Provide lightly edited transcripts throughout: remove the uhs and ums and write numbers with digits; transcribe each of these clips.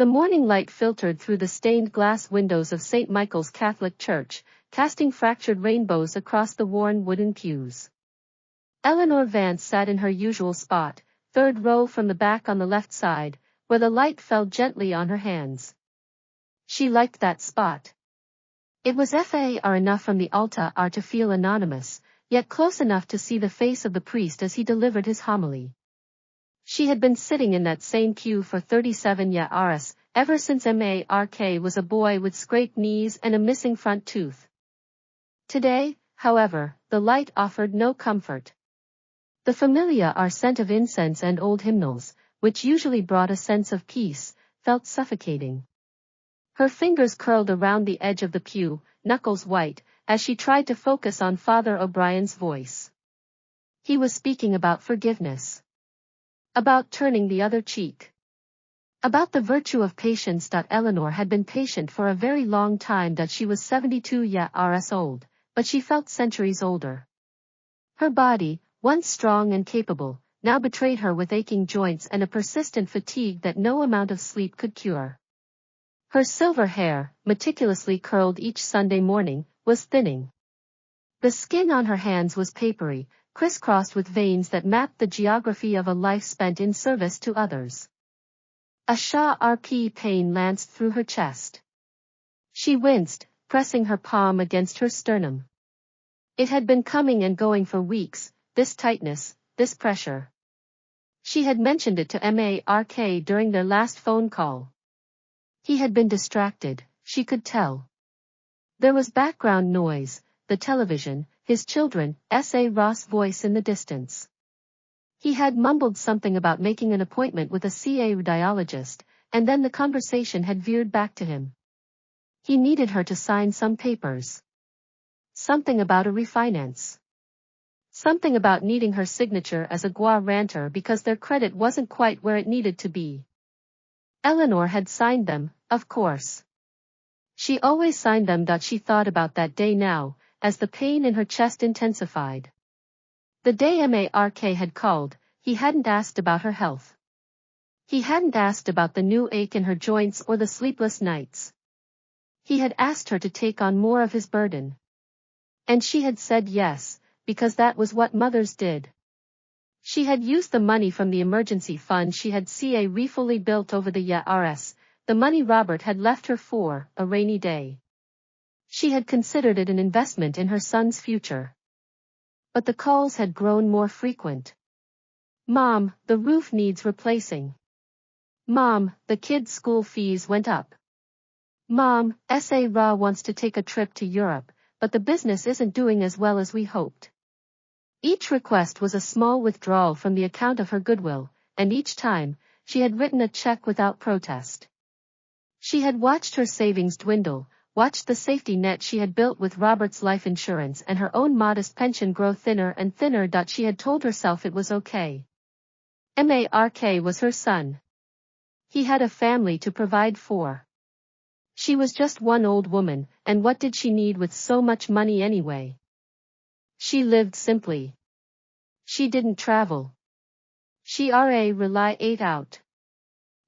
The morning light filtered through the stained glass windows of St. Michael's Catholic Church, casting fractured rainbows across the worn wooden pews. Eleanor Vance sat in her usual spot, third row from the back on the left side, where the light fell gently on her hands. She liked that spot. It was far enough from the altar to feel anonymous, yet close enough to see the face of the priest as he delivered his homily. She had been sitting in that same pew for 37 years, ever since Mark was a boy with scraped knees and a missing front tooth. Today, however, the light offered no comfort. The familiar scent of incense and old hymnals, which usually brought a sense of peace, felt suffocating. Her fingers curled around the edge of the pew, knuckles white, as she tried to focus on Father O'Brien's voice. He was speaking about forgiveness. About turning the other cheek. About the virtue of patience. Eleanor had been patient for a very long time. She was 72 years old, but she felt centuries older. Her body, once strong and capable, now betrayed her with aching joints and a persistent fatigue that no amount of sleep could cure. Her silver hair, meticulously curled each Sunday morning, was thinning. The skin on her hands was papery, crisscrossed with veins that mapped the geography of a life spent in service to others. A sharp pain lanced through her chest. She winced, pressing her palm against her sternum. It had been coming and going for weeks, this tightness, this pressure. She had mentioned it to Mark during their last phone call. He had been distracted, she could tell. There was background noise, the television, his children, Ross' voice in the distance. He had mumbled something about making an appointment with a cardiologist, and then the conversation had veered back to him. He needed her to sign some papers. Something about a refinance. Something about needing her signature as a guarantor because their credit wasn't quite where it needed to be. Eleanor had signed them, of course. She always signed them. She thought about that day now, as the pain in her chest intensified. The day Mark had called, he hadn't asked about her health. He hadn't asked about the new ache in her joints or the sleepless nights. He had asked her to take on more of his burden. And she had said yes, because that was what mothers did. She had used the money from the emergency fund she had fully built over the years, the money Robert had left her for a rainy day. She had considered it an investment in her son's future. But the calls had grown more frequent. Mom, the roof needs replacing. Mom, the kids' school fees went up. Mom, Ra wants to take a trip to Europe, but the business isn't doing as well as we hoped. Each request was a small withdrawal from the account of her goodwill, and each time, she had written a check without protest. She had watched her savings dwindle, watched the safety net she had built with Robert's life insurance and her own modest pension grow thinner and thinner. She had told herself it was okay. Mark was her son. He had a family to provide for. She was just one old woman, and what did she need with so much money anyway? She lived simply. She didn't travel. She relied out.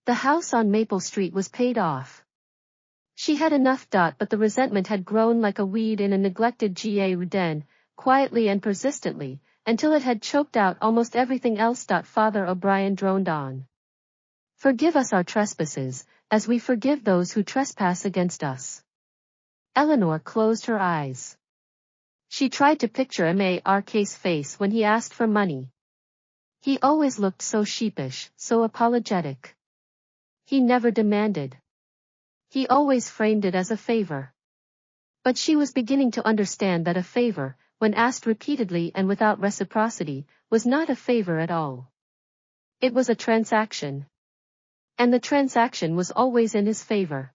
The house on Maple Street was paid off. She had enough. But the resentment had grown like a weed in a neglected garden, quietly and persistently, until it had choked out almost everything else. Father O'Brien droned on. Forgive us our trespasses, as we forgive those who trespass against us. Eleanor closed her eyes. She tried to picture Mark's face when he asked for money. He always looked so sheepish, so apologetic. He never demanded. He always framed it as a favor. But she was beginning to understand that a favor, when asked repeatedly and without reciprocity, was not a favor at all. It was a transaction. And the transaction was always in his favor.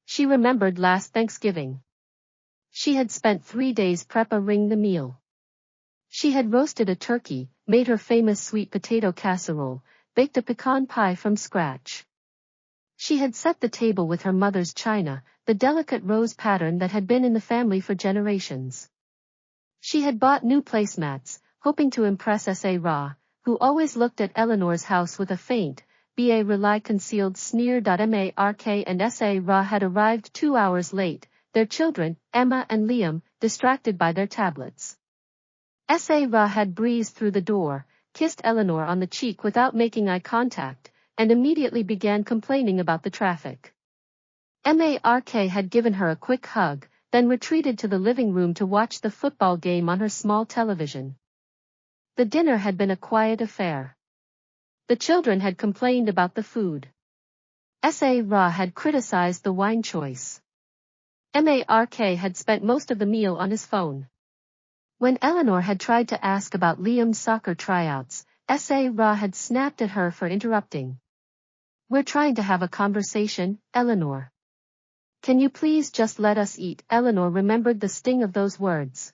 She remembered last Thanksgiving. She had spent 3 days preparing the meal. She had roasted a turkey, made her famous sweet potato casserole, baked a pecan pie from scratch. She had set the table with her mother's china, the delicate rose pattern that had been in the family for generations. She had bought new placemats, hoping to impress Ra, who always looked at Eleanor's house with a faint, ba rely concealed sneer. Mark and Sa Ra had arrived 2 hours late, their children, Emma and Liam, distracted by their tablets. Sa Ra had breezed through the door, kissed Eleanor on the cheek without making eye contact, and immediately began complaining about the traffic. Mark had given her a quick hug, then retreated to the living room to watch the football game on her small television. The dinner had been a quiet affair. The children had complained about the food. Sa Ra had criticized the wine choice. Mark had spent most of the meal on his phone. When Eleanor had tried to ask about Liam's soccer tryouts, Sa Ra had snapped at her for interrupting. "We're trying to have a conversation, Eleanor. Can you please just let us eat?" Eleanor remembered the sting of those words.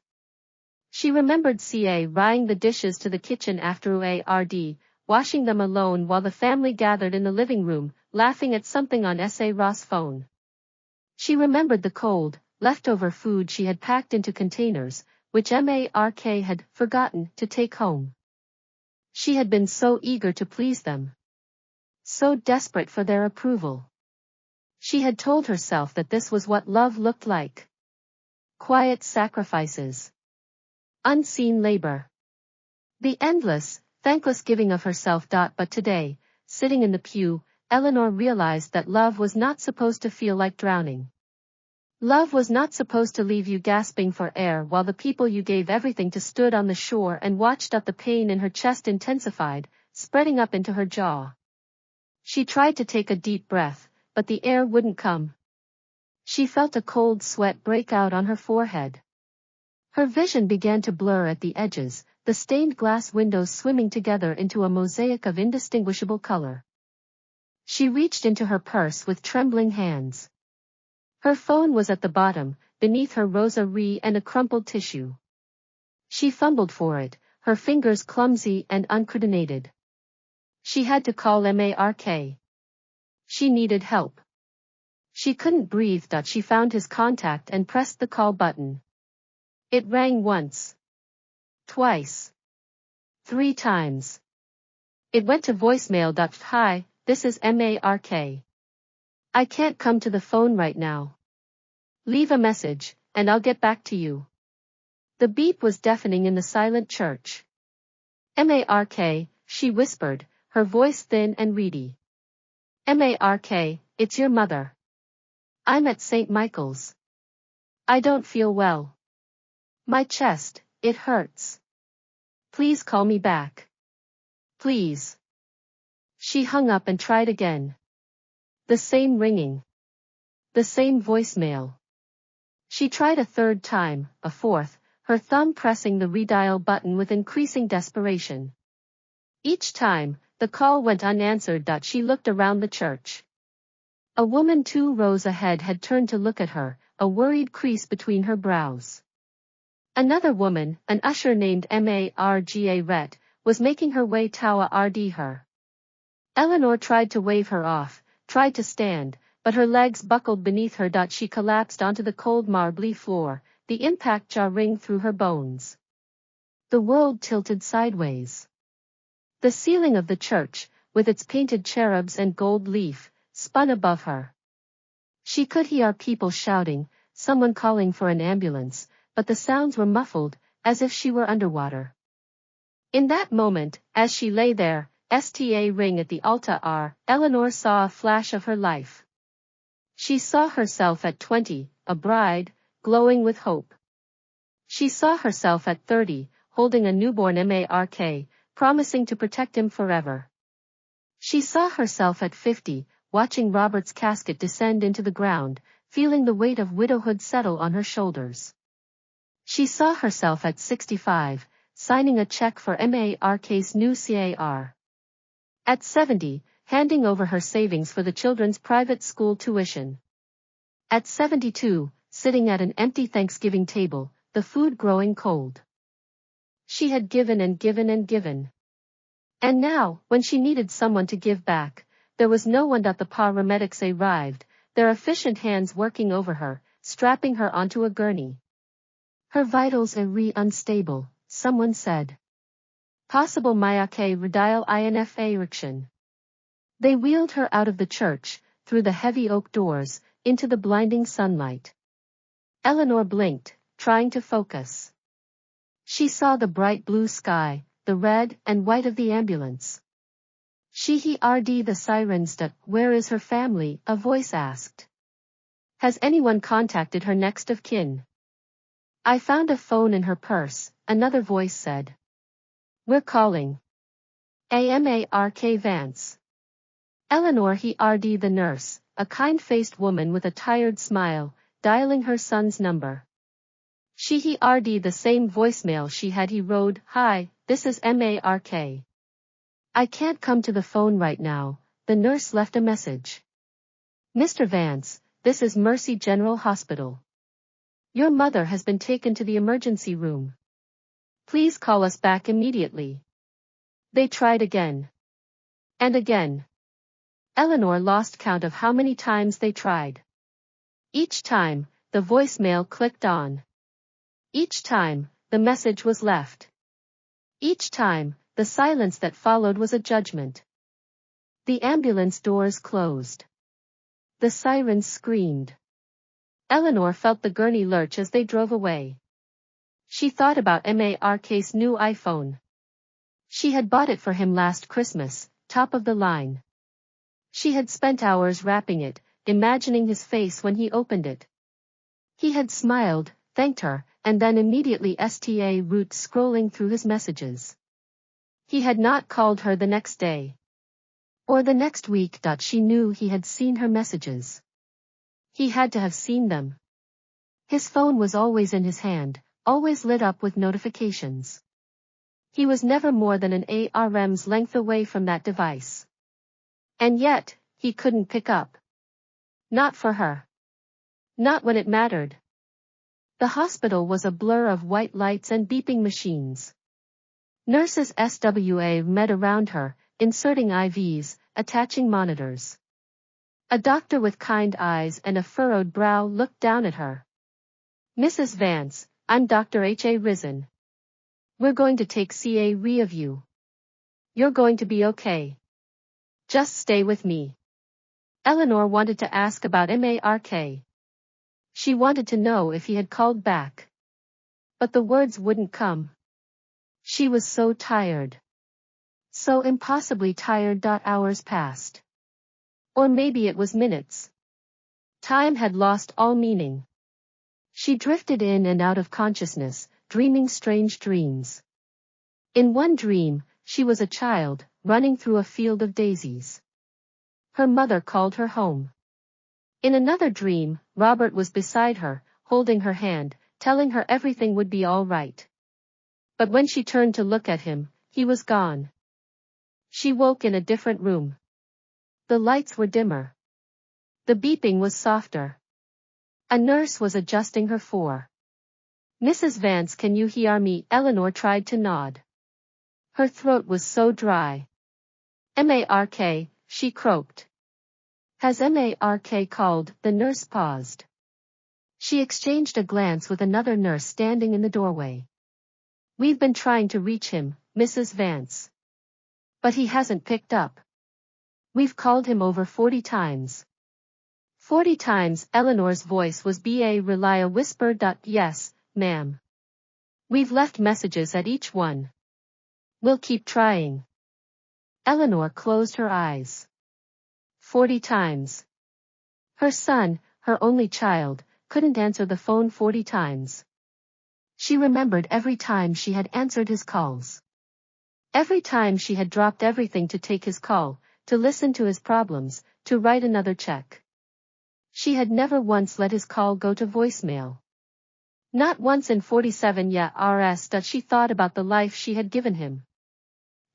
She remembered carrying the dishes to the kitchen afterward, washing them alone while the family gathered in the living room, laughing at something on Sa Ra's phone. She remembered the cold, leftover food she had packed into containers, which Mark had forgotten to take home. She had been so eager to please them. So desperate for their approval. She had told herself that this was what love looked like. Quiet sacrifices. Unseen labor. The endless, thankless giving of herself. But today, sitting in the pew, Eleanor realized that love was not supposed to feel like drowning. Love was not supposed to leave you gasping for air while the people you gave everything to stood on the shore and watched. The pain in her chest intensified, spreading up into her jaw. She tried to take a deep breath, but the air wouldn't come. She felt a cold sweat break out on her forehead. Her vision began to blur at the edges, the stained glass windows swimming together into a mosaic of indistinguishable color. She reached into her purse with trembling hands. Her phone was at the bottom, beneath her rosary and a crumpled tissue. She fumbled for it, her fingers clumsy and uncoordinated. She had to call Mark. She needed help. She couldn't breathe. She found his contact and pressed the call button. It rang once. Twice. 3 times. It went to voicemail. "Hi, this is Mark. I can't come to the phone right now. Leave a message, and I'll get back to you." The beep was deafening in the silent church. "Mark," she whispered, her voice thin and reedy. "Mark, it's your mother. I'm at St. Michael's. I don't feel well. My chest, it hurts. Please call me back. Please." She hung up and tried again. The same ringing. The same voicemail. She tried a third time, a fourth, her thumb pressing the redial button with increasing desperation. Each time, the call went unanswered. She looked around the church. A woman 2 rows ahead had turned to look at her, a worried crease between her brows. Another woman, an usher named Margaret, was making her way toward her. Eleanor tried to wave her off, tried to stand, but her legs buckled beneath her. She collapsed onto the cold marbly floor, the impact jarring through her bones. The world tilted sideways. The ceiling of the church, with its painted cherubs and gold leaf, spun above her. She could hear people shouting, someone calling for an ambulance, but the sounds were muffled, as if she were underwater. In that moment, as she lay there, sta ring at the altar, Eleanor saw a flash of her life. She saw herself at 20, a bride, glowing with hope. She saw herself at 30, holding a newborn Mark, promising to protect him forever. She saw herself at 50, watching Robert's casket descend into the ground, feeling the weight of widowhood settle on her shoulders. She saw herself at 65, signing a check for Mark's new car. At 70, handing over her savings for the children's private school tuition. At 72, sitting at an empty Thanksgiving table, the food growing cold. She had given and given and given. And now, when she needed someone to give back, there was no one. The paramedics arrived, their efficient hands working over her, strapping her onto a gurney. "Her vitals are unstable," someone said. "Possible myake radial infarction." They wheeled her out of the church, through the heavy oak doors, into the blinding sunlight. Eleanor blinked, trying to focus. She saw the bright blue sky, the red and white of the ambulance. She heard the sirens. Where is her family? A voice asked. Has anyone contacted her next of kin? I found a phone in her purse, another voice said. We're calling. Amark Vance. Eleanor heard the nurse, a kind-faced woman with a tired smile, dialing her son's number. She heard the same voicemail she had. He wrote, Hi, this is Mark. I can't come to the phone right now, the nurse left a message. Mr. Vance, this is Mercy General Hospital. Your mother has been taken to the emergency room. Please call us back immediately. They tried again. And again. Eleanor lost count of how many times they tried. Each time, the voicemail clicked on. Each time, the message was left. Each time, the silence that followed was a judgment. The ambulance doors closed. The sirens screamed. Eleanor felt the gurney lurch as they drove away. She thought about Mark's new iPhone. She had bought it for him last Christmas, top of the line. She had spent hours wrapping it, imagining his face when he opened it. He had smiled, thanked her, and then immediately route scrolling through his messages. He had not called her the next day. Or the next week. She knew he had seen her messages. He had to have seen them. His phone was always in his hand, always lit up with notifications. He was never more than an arm's length away from that device. And yet, he couldn't pick up. Not for her. Not when it mattered. The hospital was a blur of white lights and beeping machines. Nurses met around her, inserting IVs, attaching monitors. A doctor with kind eyes and a furrowed brow looked down at her. Mrs. Vance, I'm Dr. H.A. Risen. We're going to take care of you. You're going to be okay. Just stay with me. Eleanor wanted to ask about Mark. She wanted to know if he had called back. But the words wouldn't come. She was so tired. So impossibly tired. Hours passed. Or maybe it was minutes. Time had lost all meaning. She drifted in and out of consciousness, dreaming strange dreams. In one dream, she was a child, running through a field of daisies. Her mother called her home. In another dream, Robert was beside her, holding her hand, telling her everything would be all right. But when she turned to look at him, he was gone. She woke in a different room. The lights were dimmer. The beeping was softer. A nurse was adjusting her for. Mrs. Vance, can you hear me? Eleanor tried to nod. Her throat was so dry. Mark, she croaked. Has Mark called? The nurse paused. She exchanged a glance with another nurse standing in the doorway. We've been trying to reach him, Mrs. Vance. But he hasn't picked up. We've called him over 40 times. 40 times. Eleanor's voice was a whisper. Yes, ma'am. We've left messages at each one. We'll keep trying. Eleanor closed her eyes. 40 times. Her son, her only child, couldn't answer the phone 40 times. She remembered every time she had answered his calls. Every time she had dropped everything to take his call, to listen to his problems, to write another check. She had never once let his call go to voicemail. Not once in 47 years that she thought about the life she had given him.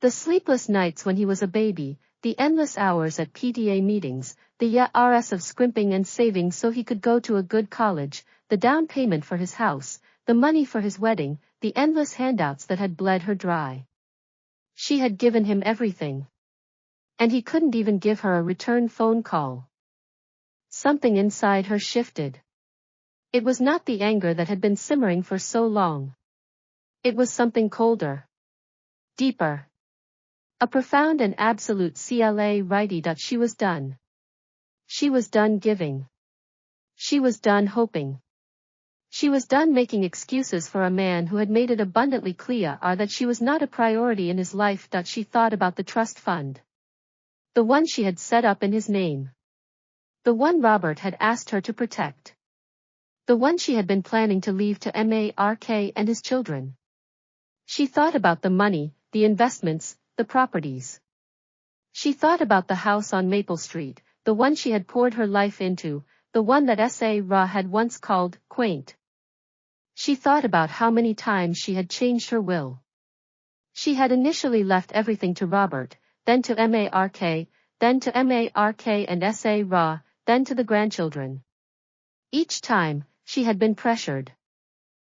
The sleepless nights when he was a baby, the endless hours at PTA meetings, the years of scrimping and saving so he could go to a good college, the down payment for his house, the money for his wedding, the endless handouts that had bled her dry. She had given him everything. And he couldn't even give her a return phone call. Something inside her shifted. It was not the anger that had been simmering for so long. It was something colder. Deeper. A profound and absolute CLA righty. She was done. She was done giving. She was done hoping. She was done making excuses for a man who had made it abundantly clear that she was not a priority in his life. She thought about the trust fund. The one she had set up in his name. The one Robert had asked her to protect. The one she had been planning to leave to Mark and his children. She thought about the money, the investments, the properties. She thought about the house on Maple Street, the one she had poured her life into, the one that Ra had once called quaint. She thought about how many times she had changed her will. She had initially left everything to Robert, then to Mark, then to Mark and Ra, then to the grandchildren. Each time, she had been pressured.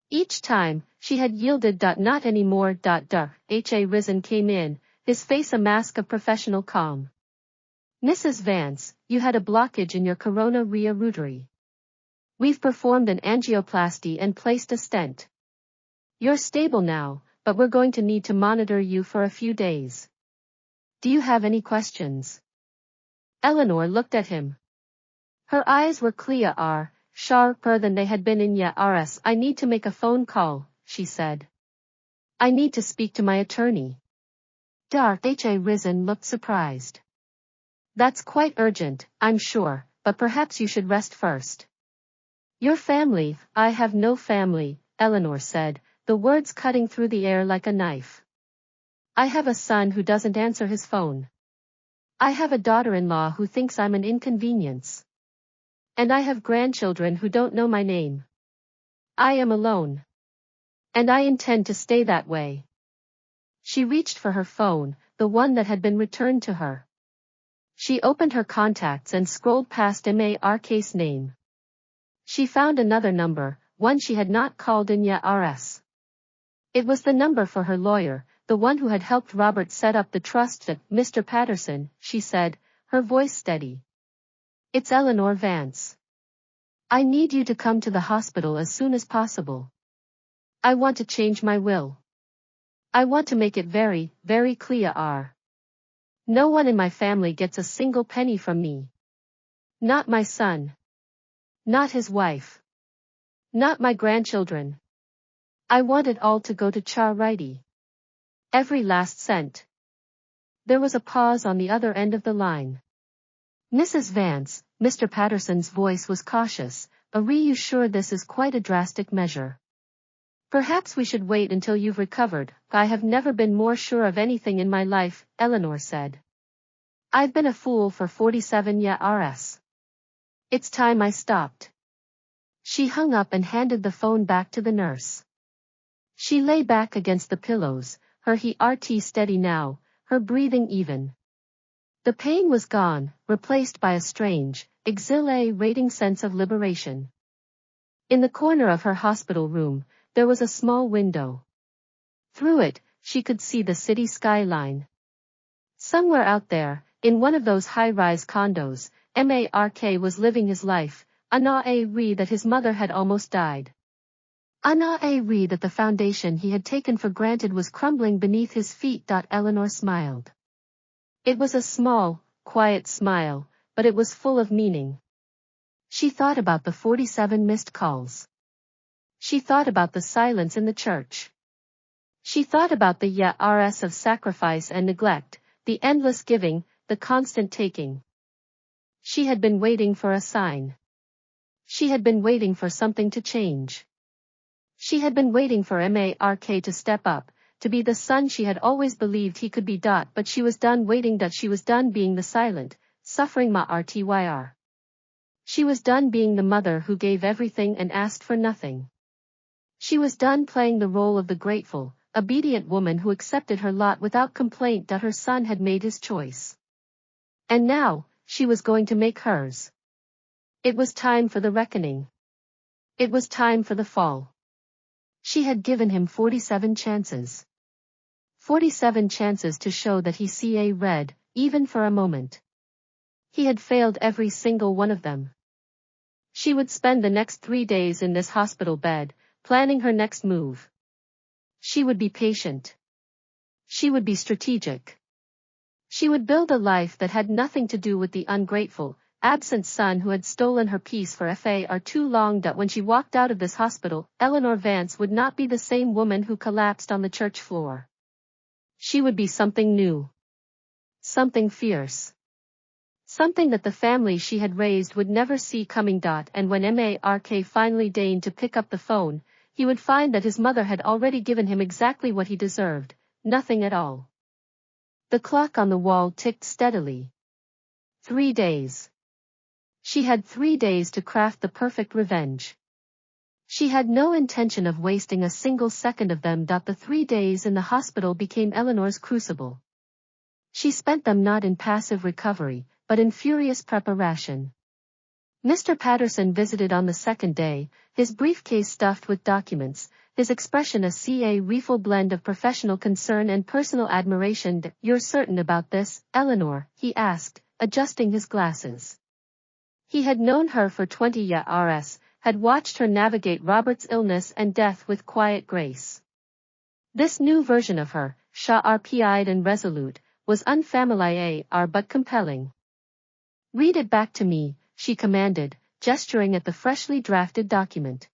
Each time, she had yielded. Not anymore. Risen came in, his face a mask of professional calm. Mrs. Vance, you had a blockage in your corona rotary. We've performed an angioplasty and placed a stent. You're stable now, but we're going to need to monitor you for a few days. Do you have any questions? Eleanor looked at him. Her eyes were clear, sharper than they had been in years. I need to make a phone call, she said. I need to speak to my attorney. Risen looked surprised. That's quite urgent, I'm sure, but perhaps you should rest first. Your family? I have no family, Eleanor said, the words cutting through the air like a knife. I have a son who doesn't answer his phone. I have a daughter-in-law who thinks I'm an inconvenience. And I have grandchildren who don't know my name. I am alone. And I intend to stay that way. She reached for her phone, the one that had been returned to her. She opened her contacts and scrolled past Mark's name. She found another number, one she had not called in years. It was the number for her lawyer, the one who had helped Robert set up the trust. Mr. Patterson, she said, her voice steady. It's Eleanor Vance. I need you to come to the hospital as soon as possible. I want to change my will. I want to make it very, very clear. No one in my family gets a single penny from me. Not my son. Not his wife. Not my grandchildren. I want it all to go to Charity. Every last cent. There was a pause on the other end of the line. Mrs. Vance, Mr. Patterson's voice was cautious, are you sure this is quite a drastic measure? Perhaps we should wait until you've recovered. I have never been more sure of anything in my life, Eleanor said. I've been a fool for 47 years. It's time I stopped. She hung up and handed the phone back to the nurse. She lay back against the pillows, her heart steady now, her breathing even. The pain was gone, replaced by a strange, exhilarating sense of liberation. In the corner of her hospital room, there was a small window. Through it, she could see the city skyline. Somewhere out there, in one of those high-rise condos, Mark was living his life, that his mother had almost died. That the foundation he had taken for granted was crumbling beneath his feet. Eleanor smiled. It was a small, quiet smile, but it was full of meaning. She thought about the 47 missed calls. She thought about the silence in the church. She thought about the years of sacrifice and neglect, the endless giving, the constant taking. She had been waiting for a sign. She had been waiting for something to change. She had been waiting for Mark to step up, to be the son she had always believed he could be. But she was done waiting. She was done being the silent, suffering martyr. She was done being the mother who gave everything and asked for nothing. She was done playing the role of the grateful, obedient woman who accepted her lot without complaint. Her son had made his choice. And now, she was going to make hers. It was time for the reckoning. It was time for the fall. She had given him 47 chances. 47 chances to show that he saw red, even for a moment. He had failed every single one of them. She would spend the next 3 days in this hospital bed, planning her next move. She would be patient. She would be strategic. She would build a life that had nothing to do with the ungrateful, absent son who had stolen her peace for far too long. That when she walked out of this hospital, Eleanor Vance would not be the same woman who collapsed on the church floor. She would be something new. Something fierce. Something that the family she had raised would never see coming. And when Mark finally deigned to pick up the phone, he would find that his mother had already given him exactly what he deserved, nothing at all. The clock on the wall ticked steadily. 3 days. She had 3 days to craft the perfect revenge. She had no intention of wasting a single second of them. The 3 days in the hospital became Eleanor's crucible. She spent them not in passive recovery, but in furious preparation. Mr. Patterson visited on the second day, his briefcase stuffed with documents, his expression a rueful blend of professional concern and personal admiration. "You're certain about this, Eleanor?" he asked, adjusting his glasses. He had known her for 20 years, had watched her navigate Robert's illness and death with quiet grace. This new version of her, sharp-eyed and resolute, was unfamiliar but compelling. "Read it back to me," she commanded, gesturing at the freshly drafted document.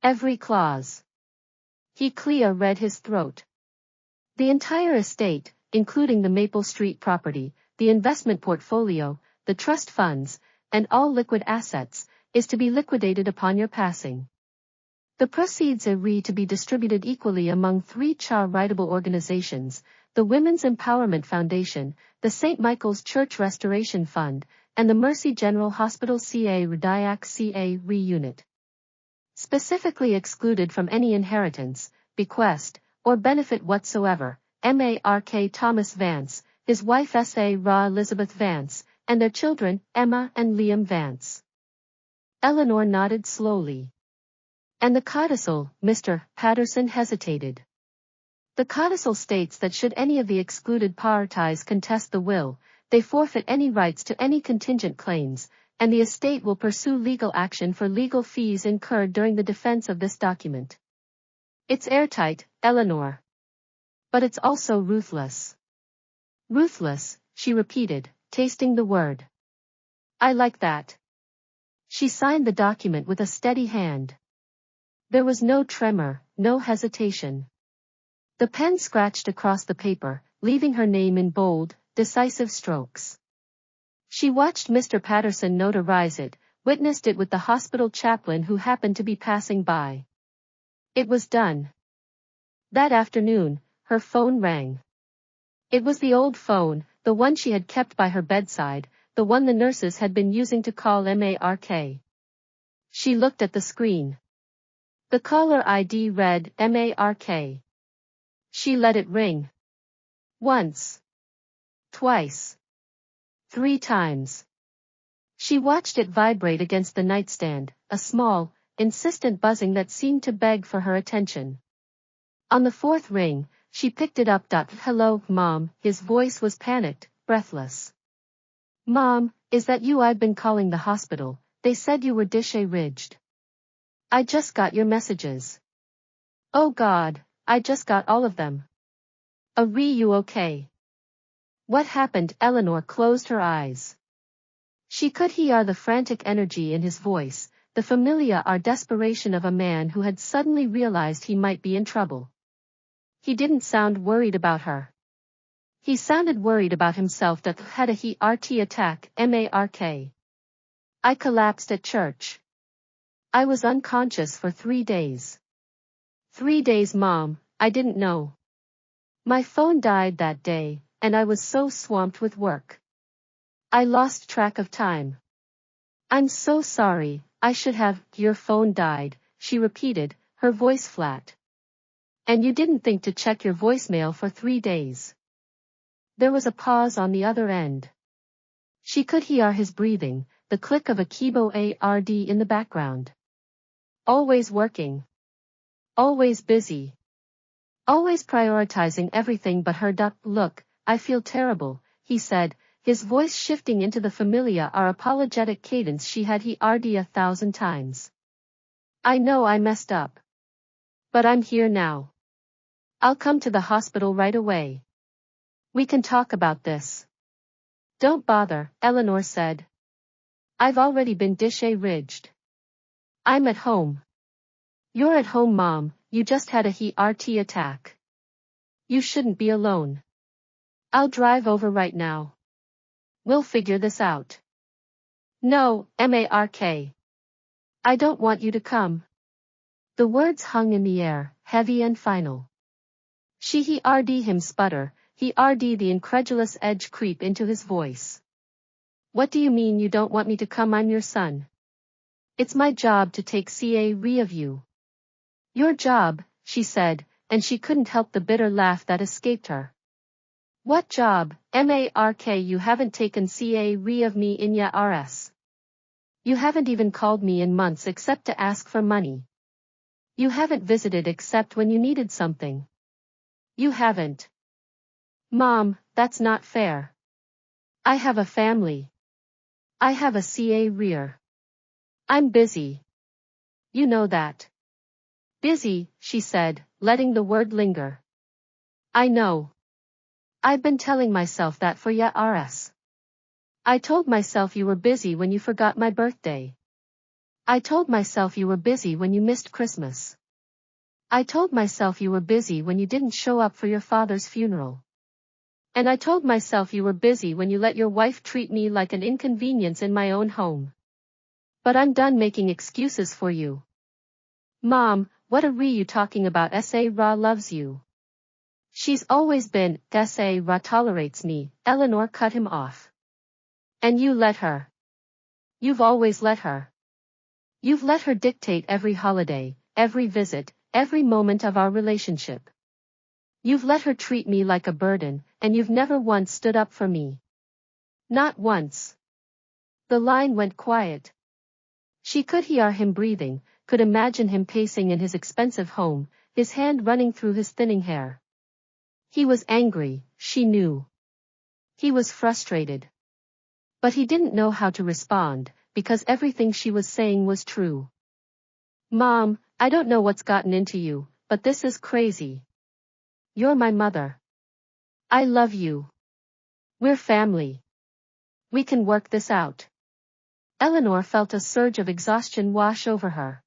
"Every clause." He read his throat. "The entire estate, including the Maple Street property, the investment portfolio, the trust funds, and all liquid assets, is to be liquidated upon your passing. The proceeds are to be distributed equally among 3 charitable organizations, the Women's Empowerment Foundation, the St. Michael's Church Restoration Fund, and the Mercy General Hospital Rediac Unit. Specifically excluded from any inheritance, bequest, or benefit whatsoever, Mark Thomas Vance, his wife Ra Elizabeth Vance, and their children, Emma and Liam Vance." Eleanor nodded slowly. "And the codicil?" Mr. Patterson hesitated. "The codicil states that should any of the excluded parties contest the will, they forfeit any rights to any contingent claims, and the estate will pursue legal action for legal fees incurred during the defense of this document. It's airtight, Eleanor. But it's also ruthless." "Ruthless," she repeated, tasting the word. "I like that." She signed the document with a steady hand. There was no tremor, no hesitation. The pen scratched across the paper, leaving her name in bold, decisive strokes. She watched Mr. Patterson notarize it, witnessed it with the hospital chaplain who happened to be passing by. It was done. That afternoon, her phone rang. It was the old phone, the one she had kept by her bedside, the one the nurses had been using to call Mark. She looked at the screen. The caller ID read Mark. She let it ring. Once. Twice. 3 times. She watched it vibrate against the nightstand, a small, insistent buzzing that seemed to beg for her attention. On the 4th ring, she picked it up. "Hello, Mom," his voice was panicked, breathless. "Mom, is that you? I've been calling the hospital, they said you were discharged. I just got your messages." "Oh God, I just got all of them." "Are you okay?" "What happened?" Eleanor closed her eyes. She could hear the frantic energy in his voice, the familiar desperation of a man who had suddenly realized he might be in trouble. He didn't sound worried about her. He sounded worried about himself. Had a heart attack, Mark. "I collapsed at church. I was unconscious for 3 days. 3 days, Mom, I didn't know. My phone died that day, and I was so swamped with work. I lost track of time. I'm so sorry, I should have." "Your phone died," she repeated, her voice flat. "And you didn't think to check your voicemail for 3 days." There was a pause on the other end. She could hear his breathing, the click of a keyboard in the background. Always working. Always busy. Always prioritizing everything but her. "Look, I feel terrible," he said, his voice shifting into the familiar apologetic cadence she had heard 1,000 times. "I know I messed up. But I'm here now. I'll come to the hospital right away." We can talk about this. Don't bother, Eleanor said. I've already been dish-ridged. I'm at home. You're at home, Mom, you just had a heart attack. You shouldn't be alone. I'll drive over right now. We'll figure this out. No, Mark. I don't want you to come. The words hung in the air, heavy and final. She heard him sputter, he heard the incredulous edge creep into his voice. What do you mean you don't want me to come? I'm your son. It's my job to take care of you. Your job, she said, and she couldn't help the bitter laugh that escaped her. What job, Mark? You haven't taken care of me in years. You haven't even called me in months except to ask for money. You haven't visited except when you needed something. You haven't. Mom, that's not fair. I have a family. I have a career. I'm busy. You know that. Busy, she said, letting the word linger. I know. I've been telling myself that for years. I told myself you were busy when you forgot my birthday. I told myself you were busy when you missed Christmas. I told myself you were busy when you didn't show up for your father's funeral. And I told myself you were busy when you let your wife treat me like an inconvenience in my own home. But I'm done making excuses for you. Mom, what are you talking about? Sarah loves you. She's always been, Sarah tolerates me, Eleanor cut him off. And you let her. You've always let her. You've let her dictate every holiday, every visit, every moment of our relationship. You've let her treat me like a burden, and you've never once stood up for me. Not once. The line went quiet. She could hear him breathing, could imagine him pacing in his expensive home, his hand running through his thinning hair. He was angry, she knew. He was frustrated. But he didn't know how to respond, because everything she was saying was true. Mom, I don't know what's gotten into you, but this is crazy. You're my mother. I love you. We're family. We can work this out. Eleanor felt a surge of exhaustion wash over her.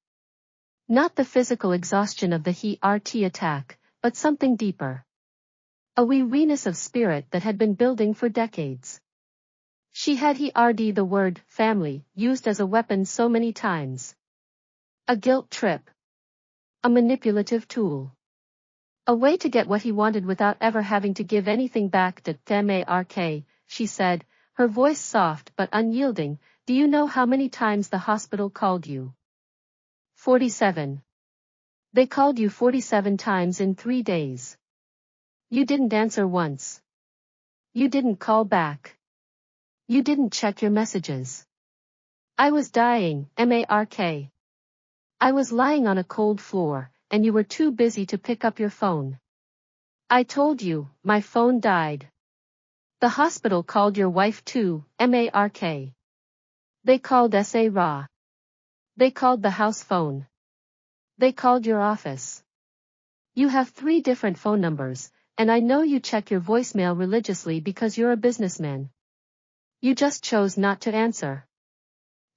Not the physical exhaustion of the heart attack, but something deeper. A weariness of spirit that had been building for decades. She had heard the word family used as a weapon so many times. A guilt trip. A manipulative tool. A way to get what he wanted without ever having to give anything back to Mark, she said, her voice soft but unyielding. Do you know how many times the hospital called you? 47. They called you 47 times in 3 days. You didn't answer once. You didn't call back. You didn't check your messages. I was dying, Mark. I was lying on a cold floor, and you were too busy to pick up your phone. I told you, my phone died. The hospital called your wife too, Mark. They called Sarah. They called the house phone. They called your office. You have 3 different phone numbers, and I know you check your voicemail religiously because you're a businessman. You just chose not to answer.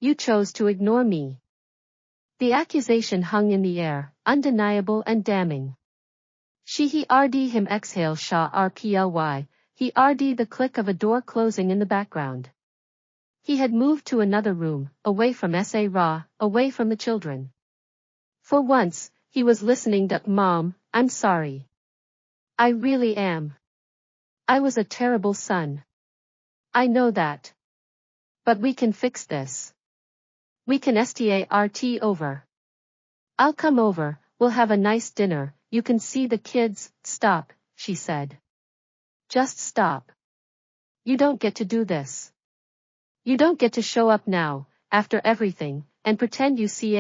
You chose to ignore me. The accusation hung in the air, undeniable and damning. She heard him exhale rply, he heard the click of a door closing in the background. He had moved to another room, away from Sarah, away from the children. For once, he was listening to, Mom, I'm sorry. I really am. I was a terrible son. I know that. But we can fix this. We can start over. I'll come over, we'll have a nice dinner, you can see the kids. Stop, she said. Just stop. You don't get to do this. You don't get to show up now, after everything, and pretend you see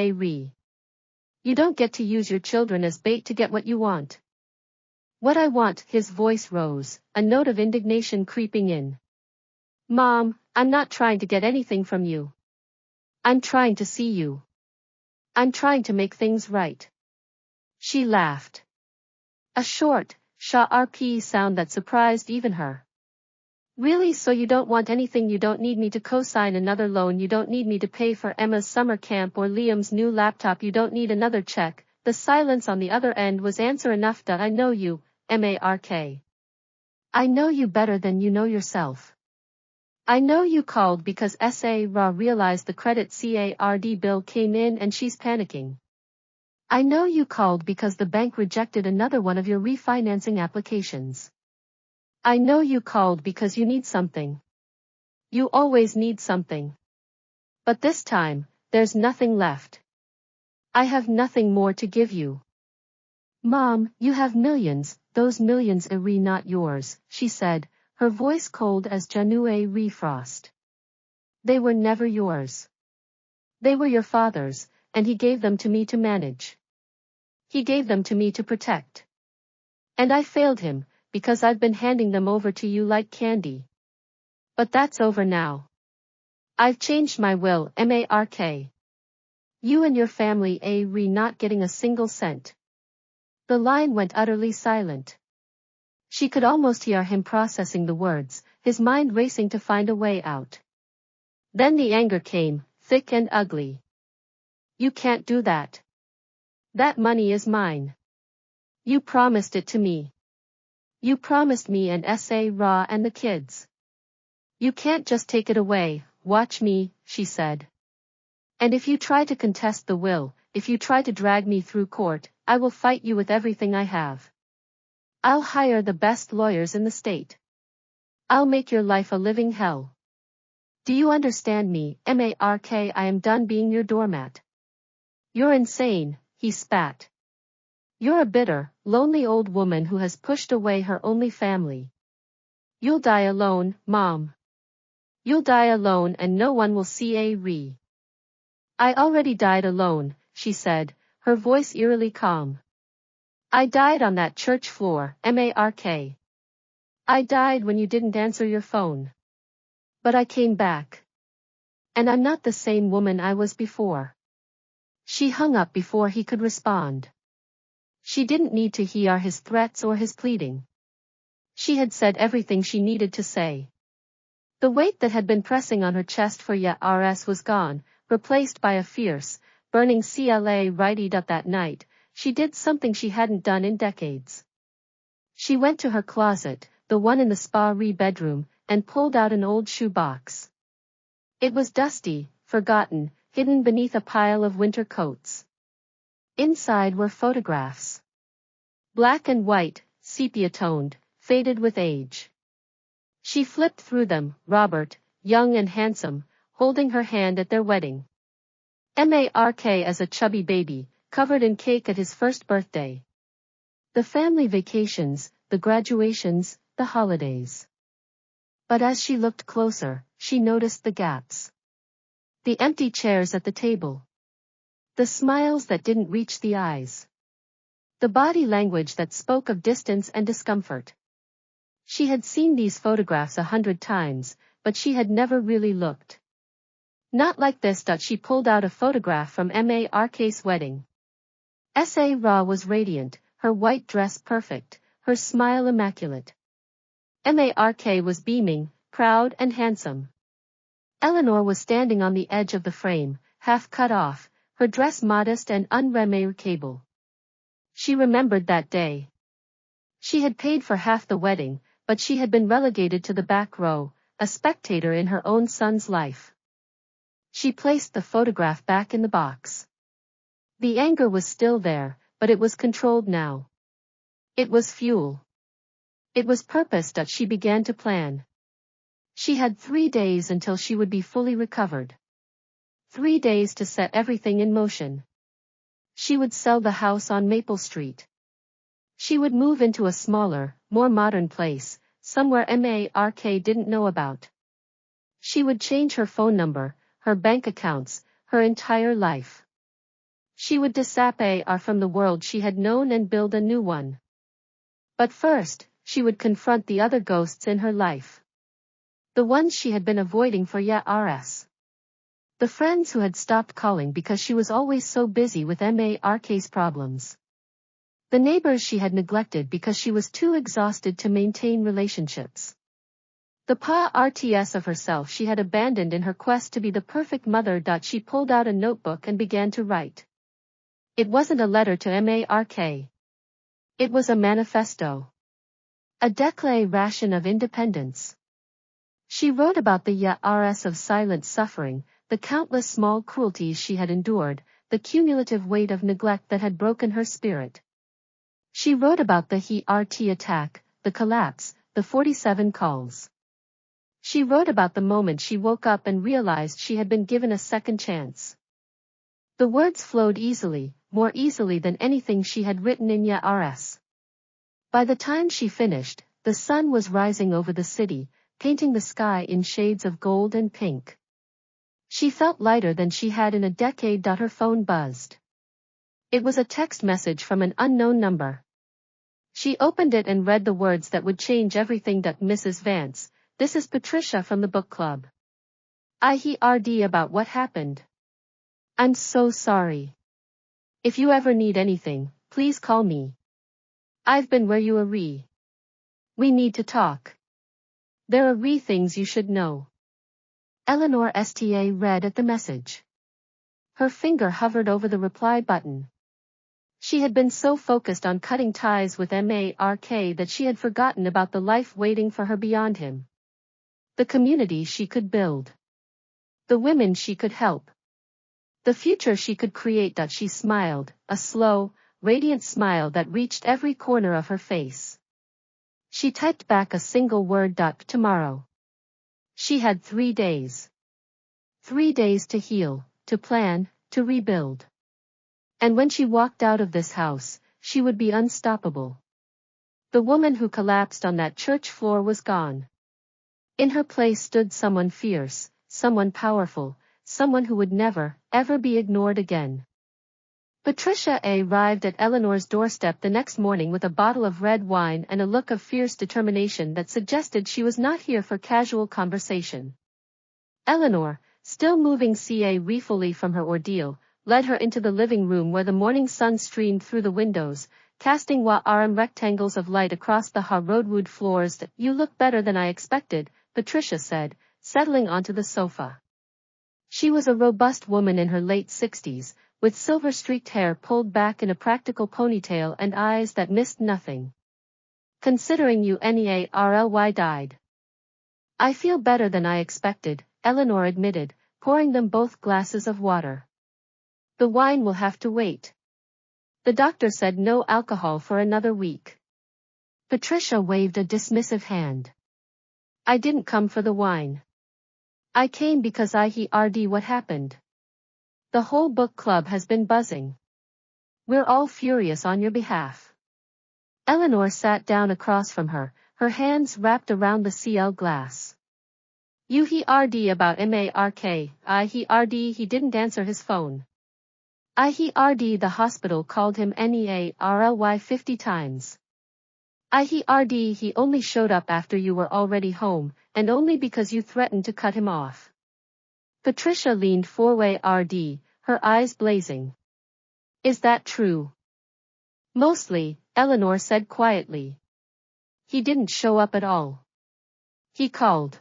You don't get to use your children as bait to get what you want. What I want, his voice rose, a note of indignation creeping in. Mom, I'm not trying to get anything from you. I'm trying to see you. I'm trying to make things right. She laughed. A short, Sharp sound that surprised even her. Really? So you don't want anything? You don't need me to co-sign another loan? You don't need me to pay for Emma's summer camp or Liam's new laptop? You don't need another check? The silence on the other end was answer enough. I know you, Mark. I know you better than you know yourself. I know you called because Sarah realized the credit card bill came in and she's panicking. I know you called because the bank rejected another one of your refinancing applications. I know you called because you need something. You always need something. But this time, there's nothing left. I have nothing more to give you. Mom, you have millions, those millions are not yours, she said, her voice cold as January frost. They were never yours. They were your father's, and he gave them to me to manage. He gave them to me to protect. And I failed him, because I've been handing them over to you like candy. But that's over now. I've changed my will, Mark. You and your family are not getting a single cent. The line went utterly silent. She could almost hear him processing the words, his mind racing to find a way out. Then the anger came, thick and ugly. You can't do that. That money is mine. You promised it to me. You promised me and Sarah and the kids. You can't just take it away. Watch me, she said. And if you try to contest the will, if you try to drag me through court, I will fight you with everything I have. I'll hire the best lawyers in the state. I'll make your life a living hell. Do you understand me, Mark? I am done being your doormat. You're insane, he spat. You're a bitter, lonely old woman who has pushed away her only family. You'll die alone, Mom. You'll die alone and no one will see I already died alone, she said, her voice eerily calm. I died on that church floor, Mark. I died when you didn't answer your phone. But I came back. And I'm not the same woman I was before. She hung up before he could respond. She didn't need to hear his threats or his pleading. She had said everything she needed to say. The weight that had been pressing on her chest for years was gone, replaced by a fierce, burning CLA righted up that night. She did something she hadn't done in decades. She went to her closet, the one in the spa bedroom, and pulled out an old shoebox. It was dusty, forgotten, hidden beneath a pile of winter coats. Inside were photographs. Black and white, sepia-toned, faded with age. She flipped through them, Robert, young and handsome, holding her hand at their wedding. Mark as a chubby baby, covered in cake at his first birthday. The family vacations, the graduations, the holidays. But as she looked closer, she noticed the gaps. The empty chairs at the table. The smiles that didn't reach the eyes. The body language that spoke of distance and discomfort. She had seen these photographs 100 times, but she had never really looked. Not like this. She pulled out a photograph from Mark's wedding. Sarah was radiant, her white dress perfect, her smile immaculate. Mark was beaming, proud and handsome. Eleanor was standing on the edge of the frame, half cut off, her dress modest and unremarkable. She remembered that day. She had paid for half the wedding, but she had been relegated to the back row, a spectator in her own son's life. She placed the photograph back in the box. The anger was still there, but it was controlled now. It was fuel. It was purpose. She began to plan. She had 3 days until she would be fully recovered. 3 days to set everything in motion. She would sell the house on Maple Street. She would move into a smaller, more modern place, somewhere Mark didn't know about. She would change her phone number, her bank accounts, her entire life. She would disappear from the world she had known and build a new one. But first, she would confront the other ghosts in her life. The ones she had been avoiding for years. The friends who had stopped calling because she was always so busy with Mark's problems. The neighbors she had neglected because she was too exhausted to maintain relationships. The RTS of herself she had abandoned in her quest to be the perfect mother. She pulled out a notebook and began to write. It wasn't a letter to Mark. It was a manifesto. A declaration of independence. She wrote about the years of silent suffering, the countless small cruelties she had endured, the cumulative weight of neglect that had broken her spirit. She wrote about the HERT attack, the collapse, the 47 calls. She wrote about the moment she woke up and realized she had been given a second chance. The words flowed easily, more easily than anything she had written in years. By the time she finished, the sun was rising over the city, painting the sky in shades of gold and pink. She felt lighter than she had in a decade. Her phone buzzed. It was a text message from an unknown number. She opened it and read the words that would change everything. Mrs. Vance, this is Patricia from the book club. I heard about what happened. I'm so sorry. If you ever need anything, please call me. I've been where you are. We need to talk. There are things you should know. Eleanor Sta read at the message. Her finger hovered over the reply button. She had been so focused on cutting ties with Mark that she had forgotten about the life waiting for her beyond him. The community she could build. The women she could help. The future she could create. She smiled, a slow, radiant smile that reached every corner of her face. She typed back a single word. Tomorrow. She had 3 days. 3 days to heal, to plan, to rebuild. And when she walked out of this house, she would be unstoppable. The woman who collapsed on that church floor was gone. In her place stood someone fierce, someone powerful, someone who would never, ever be ignored again. Patricia arrived at Eleanor's doorstep the next morning with a bottle of red wine and a look of fierce determination that suggested she was not here for casual conversation. Eleanor, still moving refully from her ordeal, led her into the living room where the morning sun streamed through the windows, casting warm rectangles of light across the hardwood floors. You look better than I expected, Patricia said, settling onto the sofa. She was a robust woman in her late 60s, with silver-streaked hair pulled back in a practical ponytail and eyes that missed nothing. Considering you nearly died. I feel better than I expected, Eleanor admitted, pouring them both glasses of water. The wine will have to wait. The doctor said no alcohol for another week. Patricia waved a dismissive hand. I didn't come for the wine. I came because I heard what happened. The whole book club has been buzzing. We're all furious on your behalf. Eleanor sat down across from her, her hands wrapped around the CL glass. You heard about Mark. I heard he didn't answer his phone. I heard the hospital called him nearly 50 times. I heard he only showed up after you were already home, and only because you threatened to cut him off. Patricia leaned forward, her eyes blazing. Is that true? Mostly, Eleanor said quietly. He didn't show up at all. He called.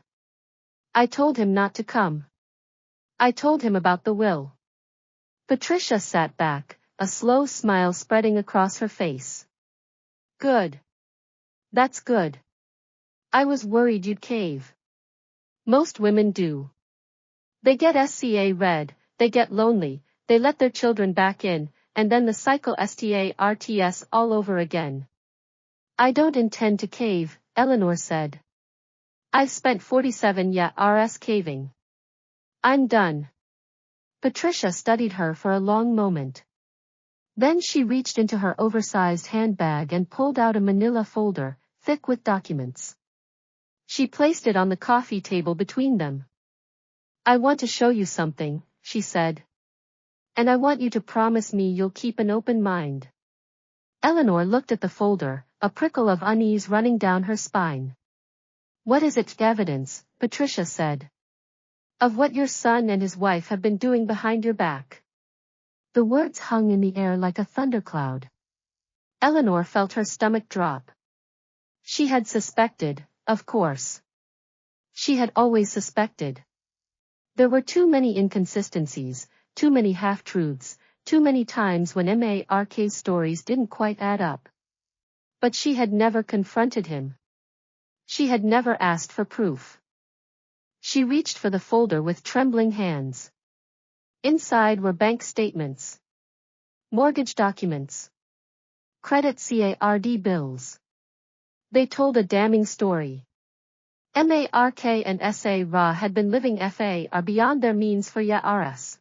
I told him not to come. I told him about the will. Patricia sat back, a slow smile spreading across her face. Good. That's good. I was worried you'd cave. Most women do. They get red, they get lonely, they let their children back in, and then the cycle starts all over again. I don't intend to cave, Eleanor said. I've spent 47 years caving. I'm done. Patricia studied her for a long moment. Then she reached into her oversized handbag and pulled out a manila folder, thick with documents. She placed it on the coffee table between them. I want to show you something, she said. And I want you to promise me you'll keep an open mind. Eleanor looked at the folder, a prickle of unease running down her spine. What is it? Evidence, Patricia said. Of what your son and his wife have been doing behind your back. The words hung in the air like a thundercloud. Eleanor felt her stomach drop. She had suspected, of course. She had always suspected. There were too many inconsistencies, too many half-truths, too many times when Mark's stories didn't quite add up. But she had never confronted him. She had never asked for proof. She reached for the folder with trembling hands. Inside were bank statements, mortgage documents, credit card bills. They told a damning story. Mark and Sarah had been living far beyond their means for years.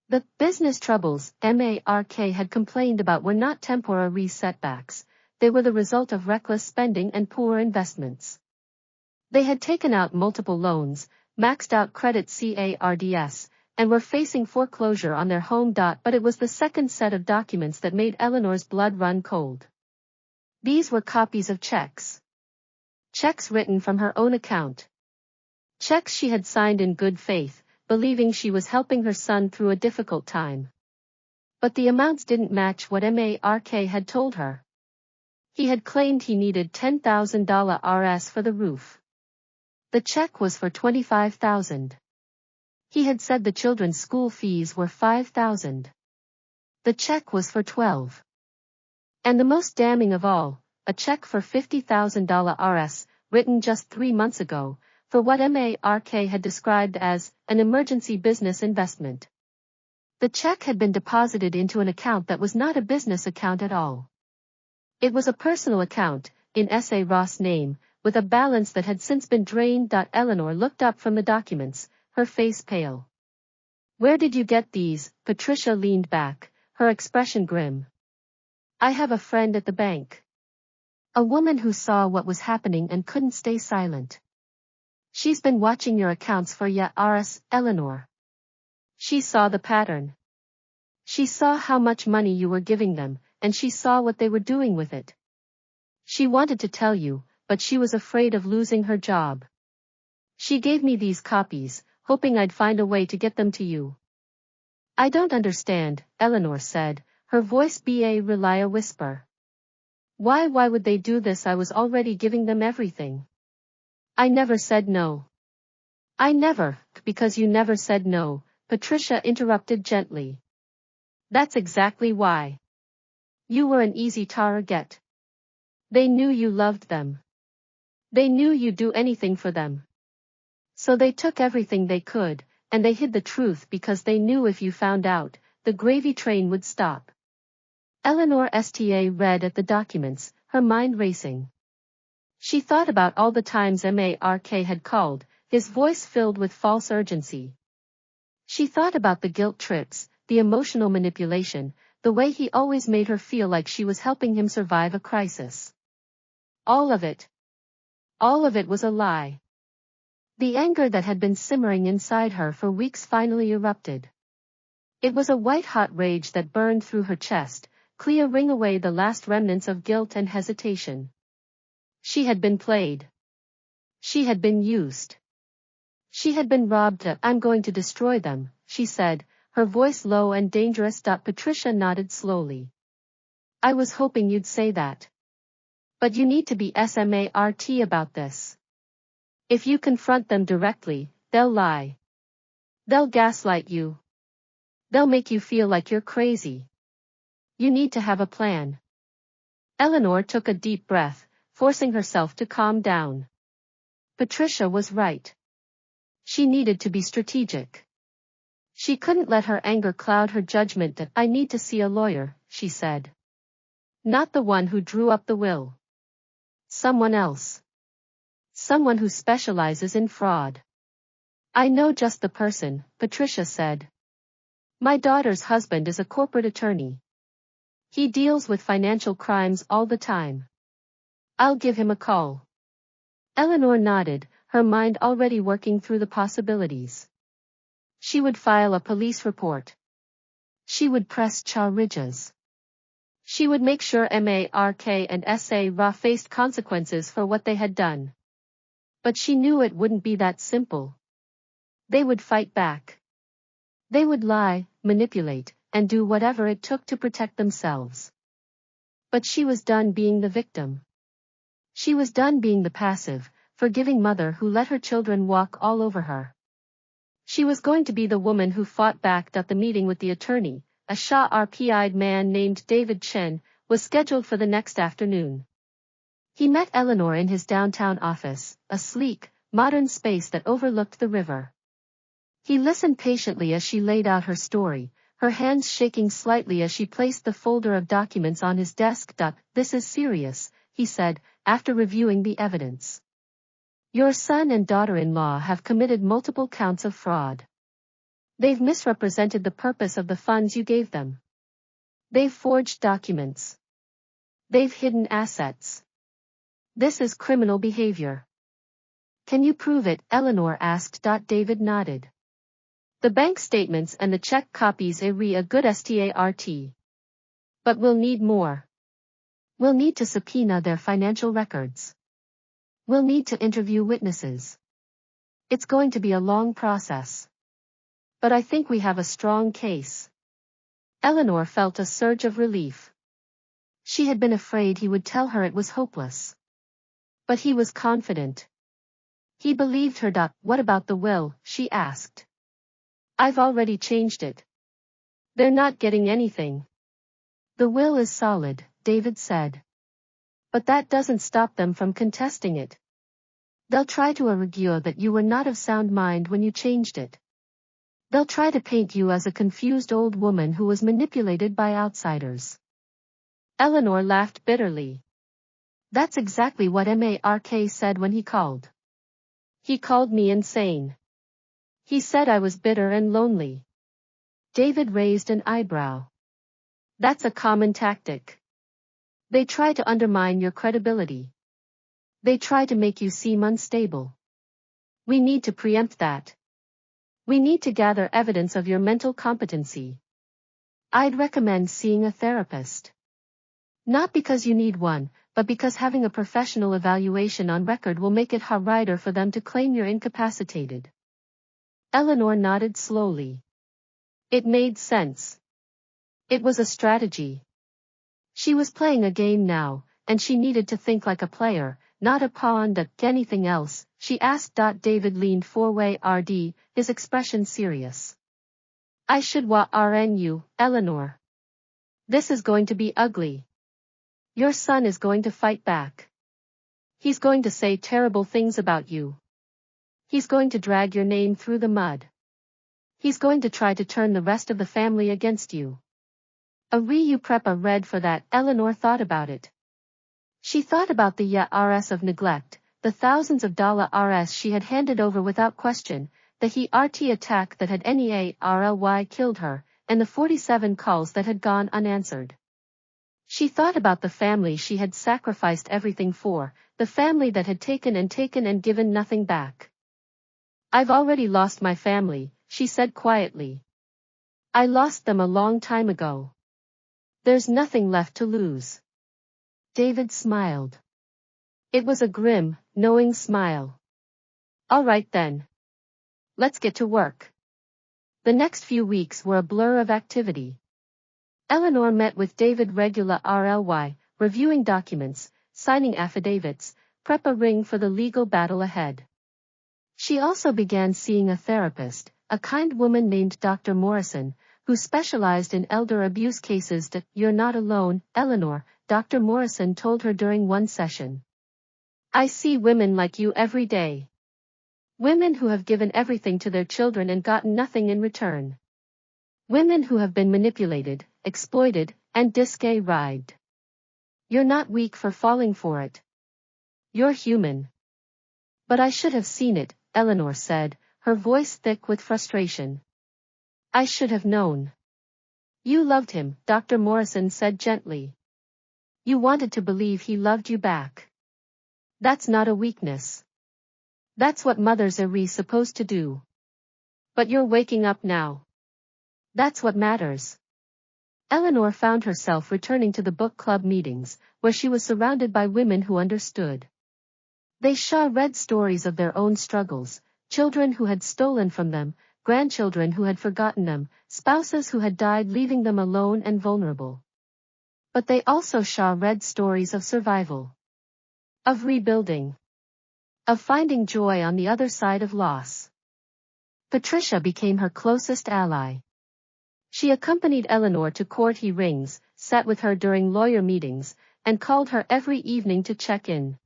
The business troubles Mark had complained about were not temporary setbacks, they were the result of reckless spending and poor investments. They had taken out multiple loans, maxed out credit cards, and were facing foreclosure on their home. But it was the second set of documents that made Eleanor's blood run cold. These were copies of checks. Checks written from her own account. Checks she had signed in good faith, believing she was helping her son through a difficult time. But the amounts didn't match what Mark had told her. He had claimed he needed $10,000 for the roof. The check was for $25,000. He had said the children's school fees were $5,000. The check was for $12,000. And the most damning of all, a check for $50,000, written just 3 months ago, for what Mark had described as an emergency business investment. The check had been deposited into an account that was not a business account at all. It was a personal account, in Sarah's name, with a balance that had since been drained. Eleanor looked up from the documents, her face pale. Where did you get these? Patricia leaned back, her expression grim. I have a friend at the bank. A woman who saw what was happening and couldn't stay silent. She's been watching your accounts for years, Eleanor. She saw the pattern. She saw how much money you were giving them, and she saw what they were doing with it. She wanted to tell you, but she was afraid of losing her job. She gave me these copies, hoping I'd find a way to get them to you. I don't understand, Eleanor said, her voice really a whisper. Why would they do this? I was already giving them everything. I never said no. I never, because you never said no, Patricia interrupted gently. That's exactly why. You were an easy target. They knew you loved them. They knew you'd do anything for them. So they took everything they could, and they hid the truth because they knew if you found out, the gravy train would stop. Eleanor read at the documents, her mind racing. She thought about all the times Mark had called, his voice filled with false urgency. She thought about the guilt trips, the emotional manipulation, the way he always made her feel like she was helping him survive a crisis. All of it was a lie. The anger that had been simmering inside her for weeks finally erupted. It was a white-hot rage that burned through her chest, clearing away the last remnants of guilt and hesitation. She had been played. She had been used. She had been robbed. I'm going to destroy them, she said, her voice low and dangerous. Patricia nodded slowly. I was hoping you'd say that. But you need to be smart about this. If you confront them directly, they'll lie. They'll gaslight you. They'll make you feel like you're crazy. You need to have a plan. Eleanor took a deep breath, forcing herself to calm down. Patricia was right. She needed to be strategic. She couldn't let her anger cloud her judgment. I need to see a lawyer, she said. Not the one who drew up the will. Someone else. Someone who specializes in fraud. I know just the person, Patricia said. My daughter's husband is a corporate attorney. He deals with financial crimes all the time. I'll give him a call. Eleanor nodded, her mind already working through the possibilities. She would file a police report. She would press charges. She would make sure Mark and Sarah faced consequences for what they had done. But she knew it wouldn't be that simple. They would fight back. They would lie, manipulate, and do whatever it took to protect themselves. But she was done being the victim. She was done being the passive, forgiving mother who let her children walk all over her. She was going to be the woman who fought back. At the meeting with the attorney, a sharp-eyed man named David Chen, was scheduled for the next afternoon. He met Eleanor in his downtown office, a sleek, modern space that overlooked the river. He listened patiently as she laid out her story, her hands shaking slightly as she placed the folder of documents on his desk. "This is serious," he said, after reviewing the evidence. "Your son and daughter-in-law have committed multiple counts of fraud. They've misrepresented the purpose of the funds you gave them. They've forged documents. They've hidden assets. This is criminal behavior." "Can you prove it?" Eleanor asked. David nodded. "The bank statements and the check copies are a good start. But we'll need more. We'll need to subpoena their financial records. We'll need to interview witnesses. It's going to be a long process. But I think we have a strong case." Eleanor felt a surge of relief. She had been afraid he would tell her it was hopeless. But he was confident. He believed her. "What about the will?" she asked. "I've already changed it. They're not getting anything." "The will is solid," David said. "But that doesn't stop them from contesting it. They'll try to argue that you were not of sound mind when you changed it. They'll try to paint you as a confused old woman who was manipulated by outsiders." Eleanor laughed bitterly. "That's exactly what Mark said when he called. He called me insane. He said I was bitter and lonely." David raised an eyebrow. "That's a common tactic. They try to undermine your credibility. They try to make you seem unstable. We need to preempt that. We need to gather evidence of your mental competency. I'd recommend seeing a therapist. Not because you need one, but because having a professional evaluation on record will make it harder for them to claim you're incapacitated." Eleanor nodded slowly. It made sense. It was a strategy. She was playing a game now, and she needed to think like a player, not a pawn. "Anything else?" she asked. David leaned forward, his expression serious. "I should warn you, Eleanor. This is going to be ugly. Your son is going to fight back. He's going to say terrible things about you. He's going to drag your name through the mud. He's going to try to turn the rest of the family against you." You prep a red for that. Eleanor thought about it. She thought about the years of neglect, the thousands of dollars she had handed over without question, the HERT attack that had nearly killed her, and the 47 calls that had gone unanswered. She thought about the family she had sacrificed everything for, the family that had taken and given nothing back. "I've already lost my family," she said quietly. "I lost them a long time ago. There's nothing left to lose." David smiled. It was a grim, knowing smile. "All right then. Let's get to work." The next few weeks were a blur of activity. Eleanor met with David regularly, reviewing documents, signing affidavits, preparing for the legal battle ahead. She also began seeing a therapist, a kind woman named Dr. Morrison, who specialized in elder abuse cases. "You're not alone, Eleanor," Dr. Morrison told her during one session. "I see women like you every day. Women who have given everything to their children and gotten nothing in return. Women who have been manipulated, exploited, and discarded. You're not weak for falling for it. You're human." "But I should have seen it," Eleanor said, her voice thick with frustration. "I should have known." "You loved him," Dr. Morrison said gently. "You wanted to believe he loved you back. That's not a weakness. That's what mothers are supposed to do. But you're waking up now. That's what matters." Eleanor found herself returning to the book club meetings, where she was surrounded by women who understood. They read stories of their own struggles, children who had stolen from them, grandchildren who had forgotten them, spouses who had died leaving them alone and vulnerable. But they also read stories of survival, of rebuilding, of finding joy on the other side of loss. Patricia became her closest ally. She accompanied Eleanor to court hearings, sat with her during lawyer meetings, and called her every evening to check in.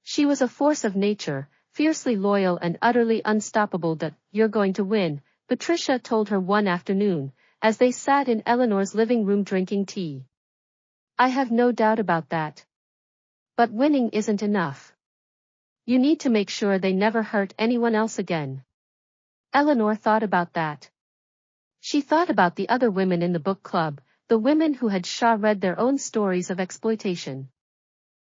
She was a force of nature, fiercely loyal and utterly unstoppable. "You're going to win," Patricia told her one afternoon, as they sat in Eleanor's living room drinking tea. "I have no doubt about that. But winning isn't enough. You need to make sure they never hurt anyone else again." Eleanor thought about that. She thought about the other women in the book club, the women who had read their own stories of exploitation.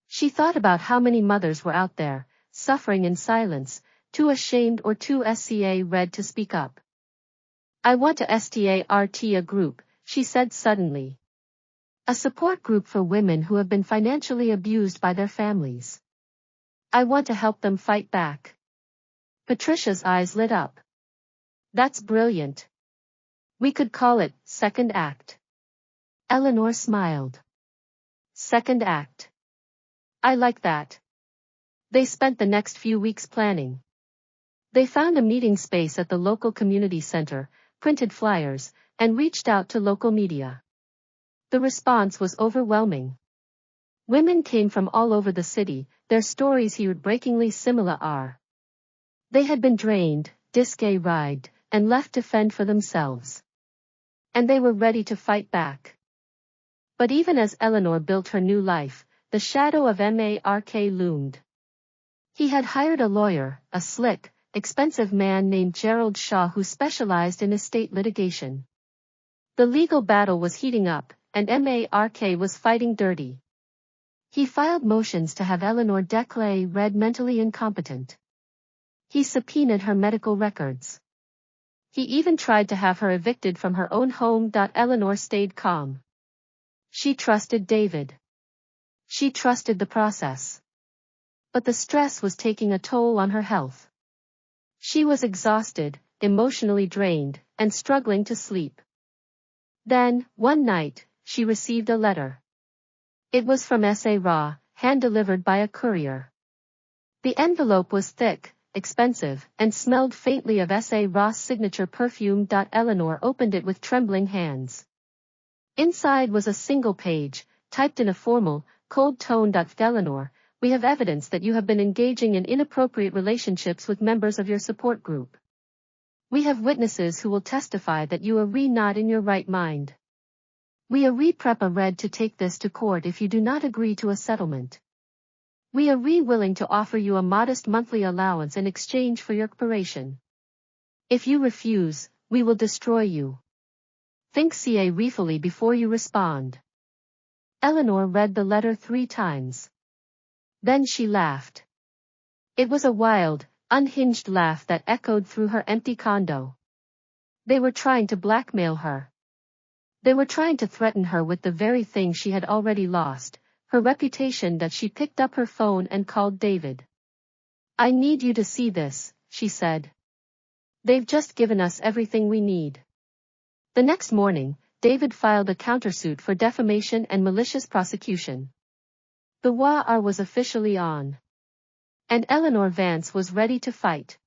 She thought about how many mothers were out there, suffering in silence, too ashamed or too scared to speak up. "I want to start a group," she said suddenly. "A support group for women who have been financially abused by their families. I want to help them fight back." Patricia's eyes lit up. "That's brilliant. We could call it Second Act." Eleanor smiled. "Second Act. I like that." They spent the next few weeks planning. They found a meeting space at the local community center, printed flyers, and reached out to local media. The response was overwhelming. Women came from all over the city, their stories heartbreakingly similar. They had been drained, discarded, and left to fend for themselves. And they were ready to fight back. But even as Eleanor built her new life, the shadow of Mark loomed. He had hired a lawyer, a slick, expensive man named Gerald Shaw who specialized in estate litigation. The legal battle was heating up, and Mark was fighting dirty. He filed motions to have Eleanor declared mentally incompetent. He subpoenaed her medical records. He even tried to have her evicted from her own home. Eleanor stayed calm. She trusted David. She trusted the process. But the stress was taking a toll on her health. She was exhausted, emotionally drained, and struggling to sleep. Then, one night, she received a letter. It was from Sarah, hand-delivered by a courier. The envelope was thick, expensive, and smelled faintly of Sarah's signature perfume. Eleanor opened it with trembling hands. Inside was a single page, typed in a formal, cold tone. "Eleanor, we have evidence that you have been engaging in inappropriate relationships with members of your support group. We have witnesses who will testify that you are not in your right mind. We are ready to take this to court if you do not agree to a settlement. We are willing to offer you a modest monthly allowance in exchange for your cooperation. If you refuse, we will destroy you. Think carefully before you respond." Eleanor read the letter 3 times. Then she laughed. It was a wild, unhinged laugh that echoed through her empty condo. They were trying to blackmail her. They were trying to threaten her with the very thing she had already lost, her reputation. She picked up her phone and called David. "I need you to see this," she said. "They've just given us everything we need." The next morning, David filed a countersuit for defamation and malicious prosecution. The war was officially on. And Eleanor Vance was ready to fight.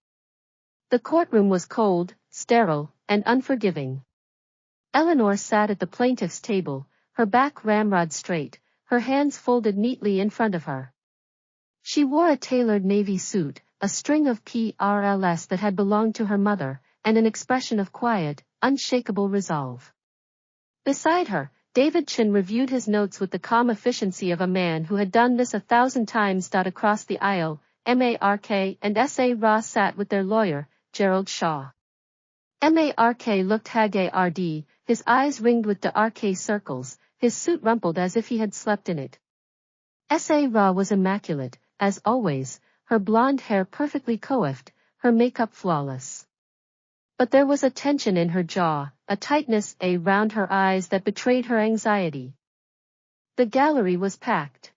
The courtroom was cold, sterile, and unforgiving. Eleanor sat at the plaintiff's table, her back ramrod straight, her hands folded neatly in front of her. She wore a tailored navy suit, a string of pearls that had belonged to her mother, and an expression of quiet, unshakable resolve. Beside her, David Chin reviewed his notes with the calm efficiency of a man who had done this 1,000 times. Across the aisle, Mark and Sarah sat with their lawyer, Gerald Shaw. Mark looked haggard, his eyes ringed with dark circles, his suit rumpled as if he had slept in it. Sarah was immaculate, as always, her blonde hair perfectly coiffed, her makeup flawless. But there was a tension in her jaw, a tightness around her eyes that betrayed her anxiety. The gallery was packed.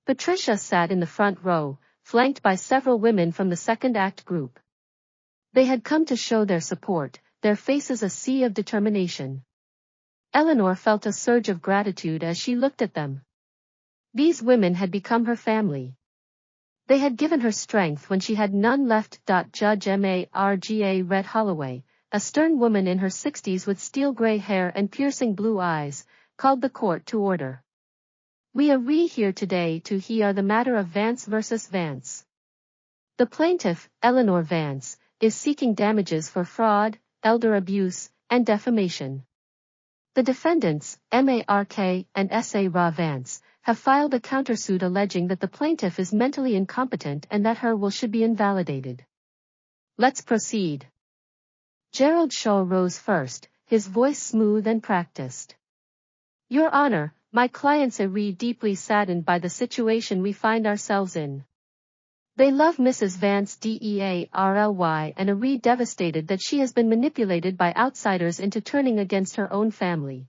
Patricia sat in the front row, flanked by several women from the Second Act group. They had come to show their support, their faces a sea of determination. Eleanor felt a surge of gratitude as she looked at them. These women had become her family. They had given her strength when she had none left. Judge Marga Red Holloway, a stern woman in her 60s with steel-gray hair and piercing blue eyes, called the court to order. We are here today to hear the matter of Vance versus Vance. The plaintiff, Eleanor Vance, is seeking damages for fraud, elder abuse, and defamation. The defendants, Mark and Sarah Vance, have filed a countersuit alleging that the plaintiff is mentally incompetent and that her will should be invalidated. Let's proceed. Gerald Shaw rose first, his voice smooth and practiced. Your Honor, my clients are deeply saddened by the situation we find ourselves in. They love Mrs. Vance DEARLY and are devastated that she has been manipulated by outsiders into turning against her own family.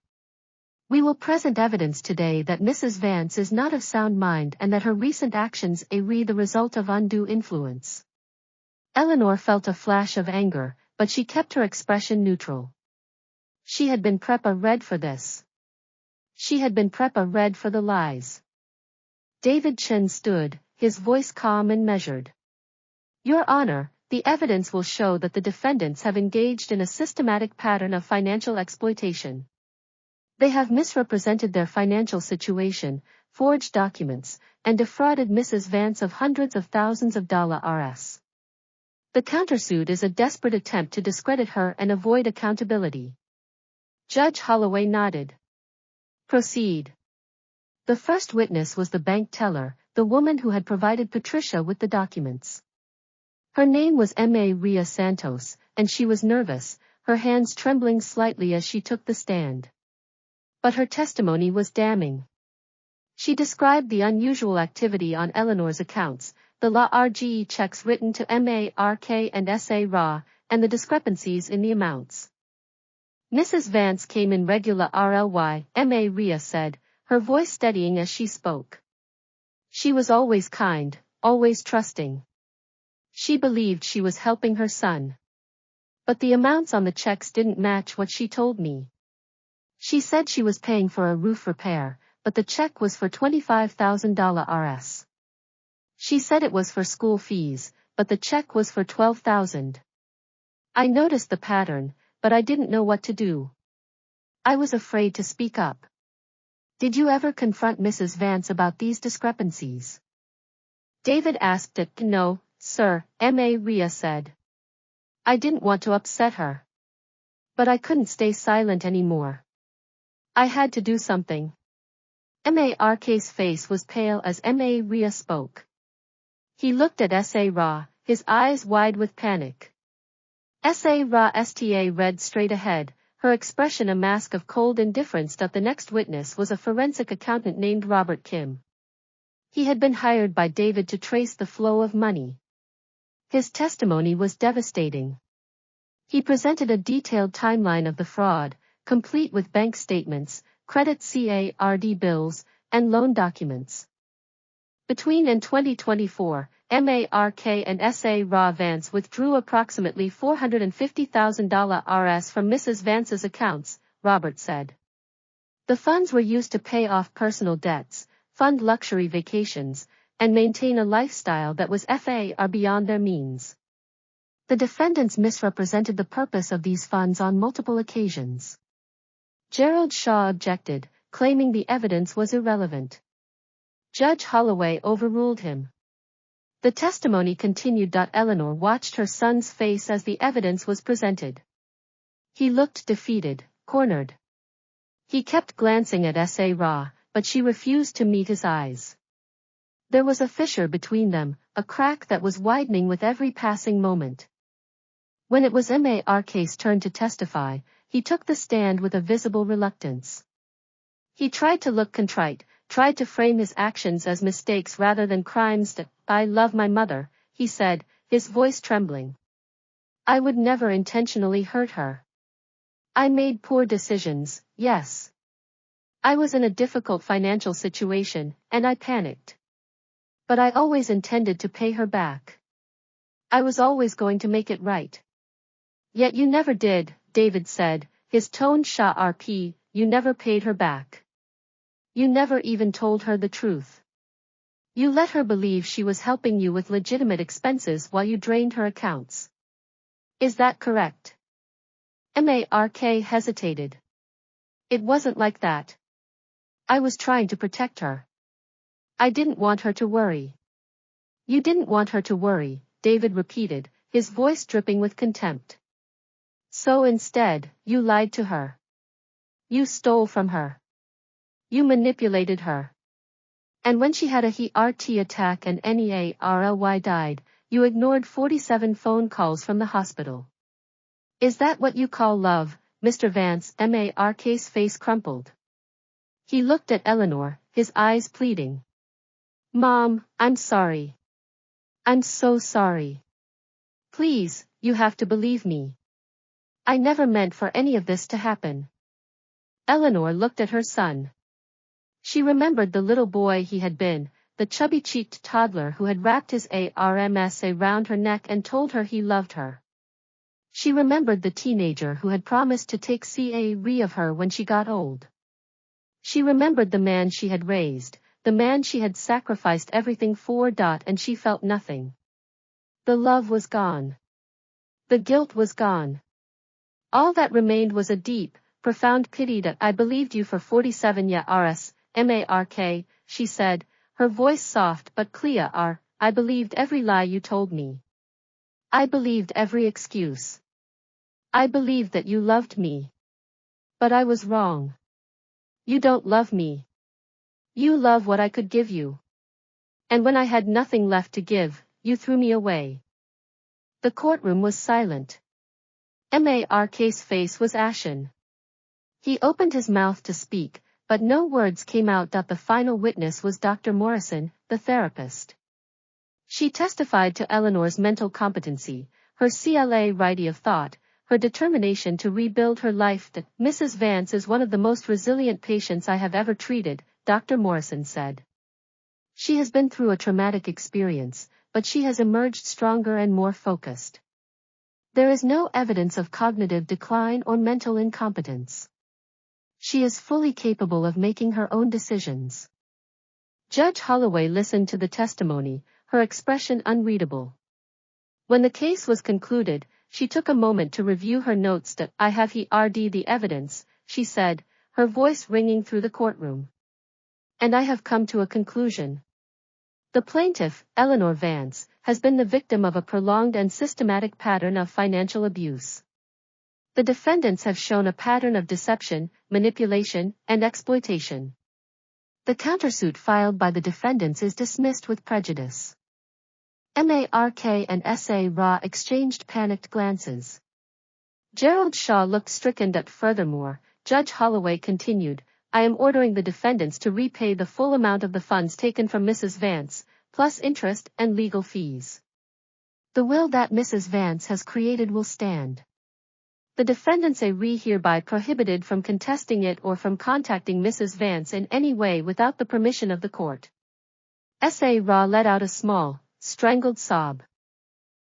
We will present evidence today that Mrs. Vance is not of sound mind and that her recent actions are the result of undue influence. Eleanor felt a flash of anger, but she kept her expression neutral. She had been prepared for this. She had been prepared for the lies. David Chen stood, his voice calm and measured. Your Honor, the evidence will show that the defendants have engaged in a systematic pattern of financial exploitation. They have misrepresented their financial situation, forged documents, and defrauded Mrs. Vance of hundreds of thousands of dollars. The countersuit is a desperate attempt to discredit her and avoid accountability. Judge Holloway nodded. Proceed. The first witness was the bank teller, the woman who had provided Patricia with the documents. Her name was Maria Santos, and she was nervous, her hands trembling slightly as she took the stand. But her testimony was damning. She described the unusual activity on Eleanor's accounts, the large checks written to Mark and Sarah, and the discrepancies in the amounts. Mrs. Vance came in regularly, Maria said, her voice steadying as she spoke. She was always kind, always trusting. She believed she was helping her son. But the amounts on the checks didn't match what she told me. She said she was paying for a roof repair, but the check was for $25,000. She said it was for school fees, but the check was for $12,000. I noticed the pattern, but I didn't know what to do. I was afraid to speak up. Did you ever confront Mrs. Vance about these discrepancies? David asked it. No, sir, Maria said. I didn't want to upset her. But I couldn't stay silent anymore. I had to do something. Mark's face was pale as Maria spoke. He looked at Sarah, his eyes wide with panic. Sarah read straight ahead, her expression a mask of cold indifference. The next witness was a forensic accountant named Robert Kim. He had been hired by David to trace the flow of money. His testimony was devastating. He presented a detailed timeline of the fraud, complete with bank statements, credit card bills, and loan documents. Between 2024, Mark and Sarah Vance withdrew approximately $450,000 from Mrs. Vance's accounts, Robert said. The funds were used to pay off personal debts, fund luxury vacations, and maintain a lifestyle that was far beyond their means. The defendants misrepresented the purpose of these funds on multiple occasions. Gerald Shaw objected, claiming the evidence was irrelevant. Judge Holloway overruled him. The testimony continued. Eleanor watched her son's face as the evidence was presented. He looked defeated, cornered. He kept glancing at Sarah, but she refused to meet his eyes. There was a fissure between them, a crack that was widening with every passing moment. When it was Mark's turn to testify, he took the stand with a visible reluctance. He tried to look contrite, tried to frame his actions as mistakes rather than crimes. I love my mother, he said, his voice trembling. I would never intentionally hurt her. I made poor decisions, yes. I was in a difficult financial situation, and I panicked. But I always intended to pay her back. I was always going to make it right. Yet you never did, David said, his tone sharp. you never paid her back. You never even told her the truth. You let her believe she was helping you with legitimate expenses while you drained her accounts. Is that correct? Mark hesitated. It wasn't like that. I was trying to protect her. I didn't want her to worry. You didn't want her to worry, David repeated, his voice dripping with contempt. So instead, you lied to her. You stole from her. You manipulated her. And when she had a heart attack and Nearly died, you ignored 47 phone calls from the hospital. Is that what you call love, Mr. Vance? Mark's face crumpled. He looked at Eleanor, his eyes pleading. Mom, I'm sorry. I'm so sorry. Please, you have to believe me. I never meant for any of this to happen. Eleanor looked at her son. She remembered the little boy he had been, the chubby-cheeked toddler who had wrapped his arms around her neck and told her he loved her. She remembered the teenager who had promised to take care of her when she got old. She remembered the man she had raised, the man she had sacrificed everything for. And she felt nothing. The love was gone. The guilt was gone. All that remained was a deep, profound pity. That I believed you for 47 years, Mark, she said, her voice soft but clear. I believed every lie you told me. I believed every excuse. I believed that you loved me. But I was wrong. You don't love me. You love what I could give you. And when I had nothing left to give, you threw me away. The courtroom was silent. Mark's face was ashen. He opened his mouth to speak, but no words came out. The final witness was Dr. Morrison, the therapist. She testified to Eleanor's mental competency, her clarity of thought, her determination to rebuild her life. That Mrs. Vance is one of the most resilient patients I have ever treated, Dr. Morrison said. She has been through a traumatic experience, but she has emerged stronger and more focused. There is no evidence of cognitive decline or mental incompetence. She is fully capable of making her own decisions. Judge Holloway listened to the testimony, her expression unreadable. When the case was concluded, she took a moment to review her notes. I have heard the evidence, she said, her voice ringing through the courtroom. And I have come to a conclusion. The plaintiff, Eleanor Vance, has been the victim of a prolonged and systematic pattern of financial abuse. The defendants have shown a pattern of deception, manipulation, and exploitation. The countersuit filed by the defendants is dismissed with prejudice. Mark and Ra exchanged panicked glances. Gerald Shaw looked stricken. Furthermore, Judge Holloway continued, I am ordering the defendants to repay the full amount of the funds taken from Mrs. Vance, plus interest and legal fees. The will that Mrs. Vance has created will stand. The defendants are hereby prohibited from contesting it or from contacting Mrs. Vance in any way without the permission of the court. Ra let out a small, strangled sob.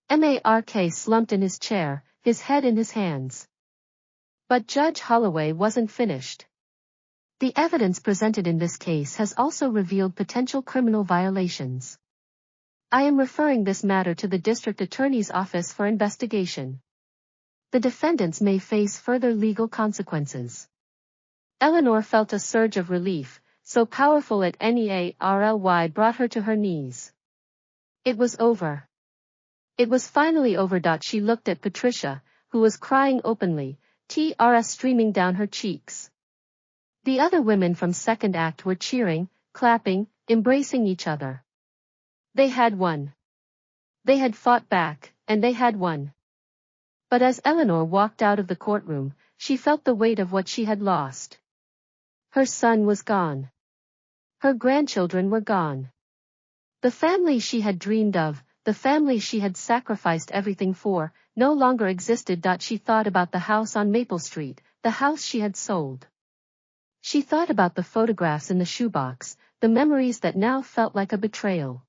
Mark slumped in his chair, his head in his hands. But Judge Holloway wasn't finished. The evidence presented in this case has also revealed potential criminal violations. I am referring this matter to the District Attorney's Office for investigation. The defendants may face further legal consequences. Eleanor felt a surge of relief, so powerful it nearly brought her to her knees. It was over. It was finally over. She looked at Patricia, who was crying openly, tears streaming down her cheeks. The other women from second act were cheering, clapping, embracing each other. They had won. They had fought back, and they had won. But as Eleanor walked out of the courtroom, she felt the weight of what she had lost. Her son was gone. Her grandchildren were gone. The family she had dreamed of, the family she had sacrificed everything for, no longer existed. She thought about the house on Maple Street, the house she had sold. She thought about the photographs in the shoebox, the memories that now felt like a betrayal.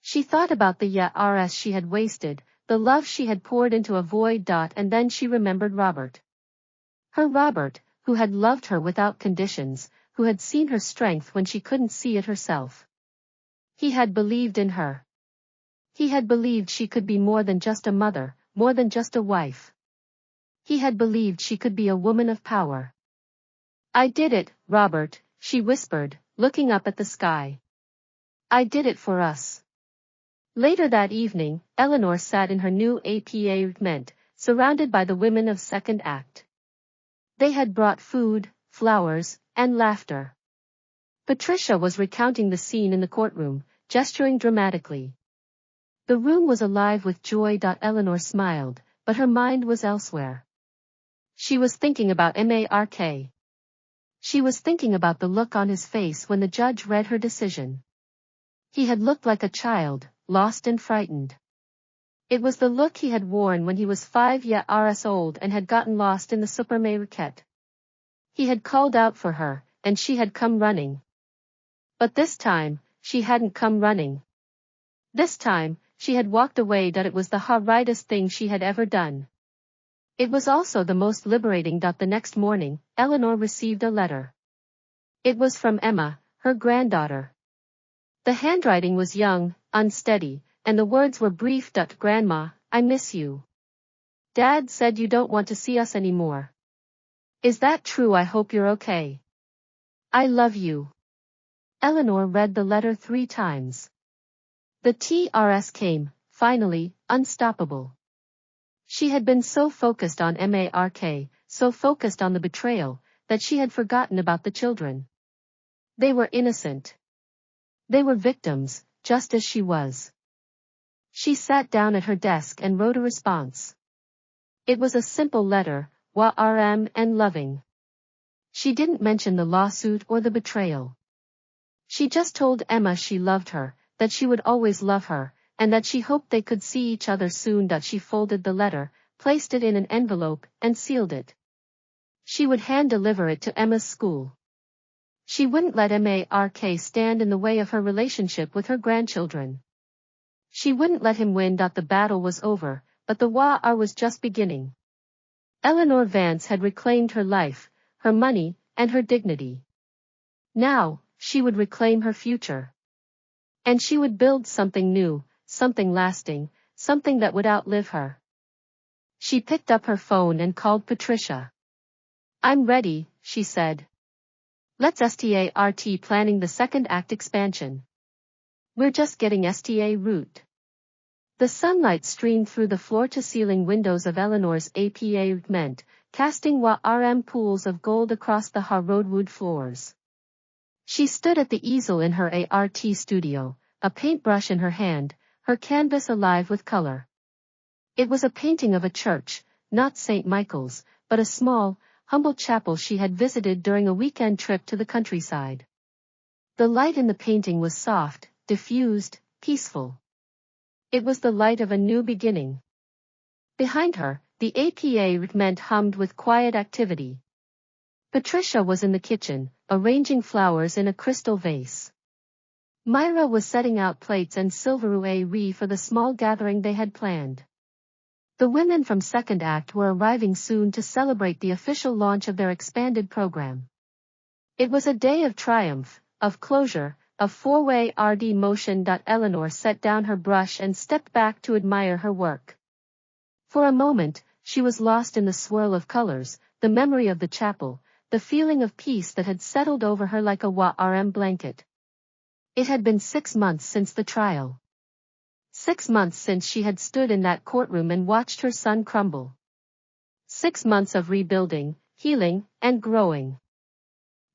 She thought about the years she had wasted, the love she had poured into a void. And then she remembered Robert. Her Robert, who had loved her without conditions, who had seen her strength when she couldn't see it herself. He had believed in her. He had believed she could be more than just a mother, more than just a wife. He had believed she could be a woman of power. "I did it, Robert," she whispered, looking up at the sky. "I did it for us." Later that evening, Eleanor sat in her new apartment, surrounded by the women of second act. They had brought food, flowers, and laughter. Patricia was recounting the scene in the courtroom, gesturing dramatically. The room was alive with joy. Eleanor smiled, but her mind was elsewhere. She was thinking about Mark. She was thinking about the look on his face when the judge read her decision. He had looked like a child, lost and frightened. It was the look he had worn when he was 5 years old and had gotten lost in the supermarket. He had called out for her, and she had come running. But this time, she hadn't come running. This time, she had walked away. It was the hardest thing she had ever done. It was also the most liberating. The next morning, Eleanor received a letter. It was from Emma, her granddaughter. The handwriting was young, unsteady, and the words were brief. "Grandma, I miss you. Dad said you don't want to see us anymore. Is that true? I hope you're okay. I love you." Eleanor read the letter 3 times. The tears came, finally, unstoppable. She had been so focused on Mark, so focused on the betrayal, that she had forgotten about the children. They were innocent. They were victims, just as she was. She sat down at her desk and wrote a response. It was a simple letter, warm and loving. She didn't mention the lawsuit or the betrayal. She just told Emma she loved her, that she would always love her, and that she hoped they could see each other soon. She folded the letter, placed it in an envelope, and sealed it. She would hand-deliver it to Emma's school. She wouldn't let Mark stand in the way of her relationship with her grandchildren. She wouldn't let him win. The battle was over, but the war was just beginning. Eleanor Vance had reclaimed her life, her money, and her dignity. Now, she would reclaim her future. And she would build something new, something lasting, something that would outlive her. She picked up her phone and called Patricia. "I'm ready," she said. "Let's start planning the second act expansion. We're just getting route." The sunlight streamed through the floor-to-ceiling windows of Eleanor's apartment, casting warm pools of gold across the hardwood floors. She stood at the easel in her art studio, a paintbrush in her hand, her canvas alive with color. It was a painting of a church, not St. Michael's, but a small, humble chapel she had visited during a weekend trip to the countryside. The light in the painting was soft, diffused, peaceful. It was the light of a new beginning. Behind her, the apartment hummed with quiet activity. Patricia was in the kitchen, arranging flowers in a crystal vase. Myra was setting out plates and silverware for the small gathering they had planned. The women from second act were arriving soon to celebrate the official launch of their expanded program. It was a day of triumph, of closure, of four-way RD motion. Eleanor set down her brush and stepped back to admire her work. For a moment, she was lost in the swirl of colors, the memory of the chapel, the feeling of peace that had settled over her like a warm blanket. It had been 6 months since the trial. 6 months since she had stood in that courtroom and watched her son crumble. 6 months of rebuilding, healing, and growing.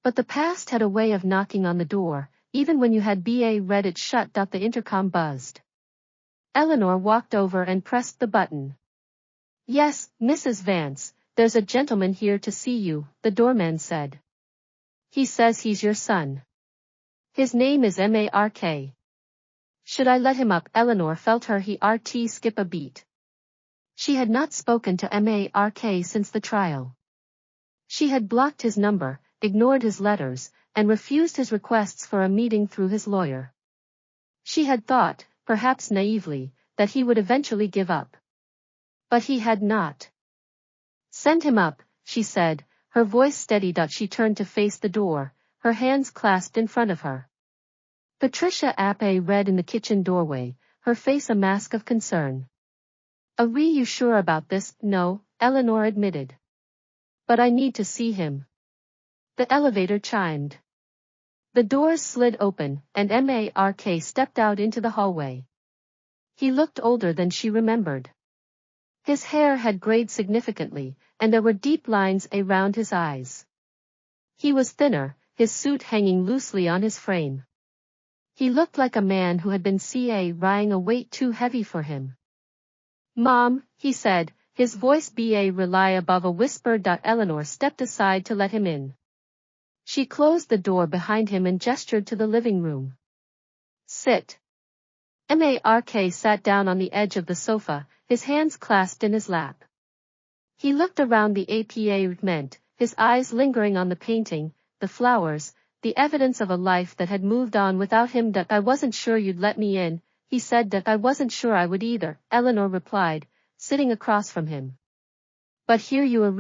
But the past had a way of knocking on the door, even when you had read it shut. The intercom buzzed. Eleanor walked over and pressed the button. "Yes, Mrs. Vance, there's a gentleman here to see you," the doorman said. "He says he's your son. His name is Mark. Should I let him up?" Eleanor felt her heart skip a beat. She had not spoken to Mark since the trial. She had blocked his number, ignored his letters, and refused his requests for a meeting through his lawyer. She had thought, perhaps naively, that he would eventually give up. But he had not. "Send him up," she said, her voice steady. She turned to face the door, her hands clasped in front of her. Patricia Ape read in the kitchen doorway, her face a mask of concern. Are you sure about this? No, Eleanor admitted. But I need to see him. The elevator chimed. The doors slid open, and Mark stepped out into the hallway. He looked older than she remembered. His hair had grayed significantly, and there were deep lines around his eyes. He was thinner, his suit hanging loosely on his frame. He looked like a man who had been carrying a weight too heavy for him. Mom, he said, his voice rely above a whisper. Eleanor stepped aside to let him in. She closed the door behind him and gestured to the living room. Sit. Mark sat down on the edge of the sofa, his hands clasped in his lap. He looked around the apartment, his eyes lingering on the painting, the flowers, the evidence of a life that had moved on without him. I wasn't sure you'd let me in, he said. I wasn't sure I would either, Eleanor replied, sitting across from him. But here you are.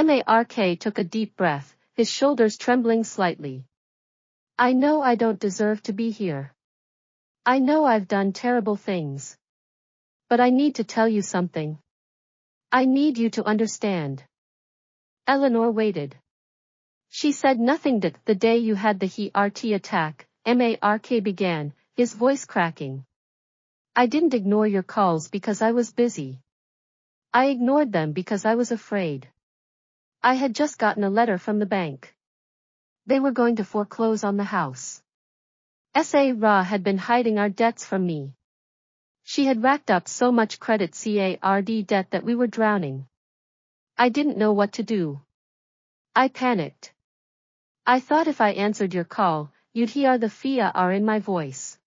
Mark took a deep breath, his shoulders trembling slightly. I know I don't deserve to be here. I know I've done terrible things. But I need to tell you something. I need you to understand. Eleanor waited. She said nothing. The day you had the heart attack, Mark began, his voice cracking. I didn't ignore your calls because I was busy. I ignored them because I was afraid. I had just gotten a letter from the bank. They were going to foreclose on the house. Ra had been hiding our debts from me. She had racked up so much credit card debt that we were drowning. I didn't know what to do. I panicked. I thought if I answered your call, you'd hear the fear in my voice.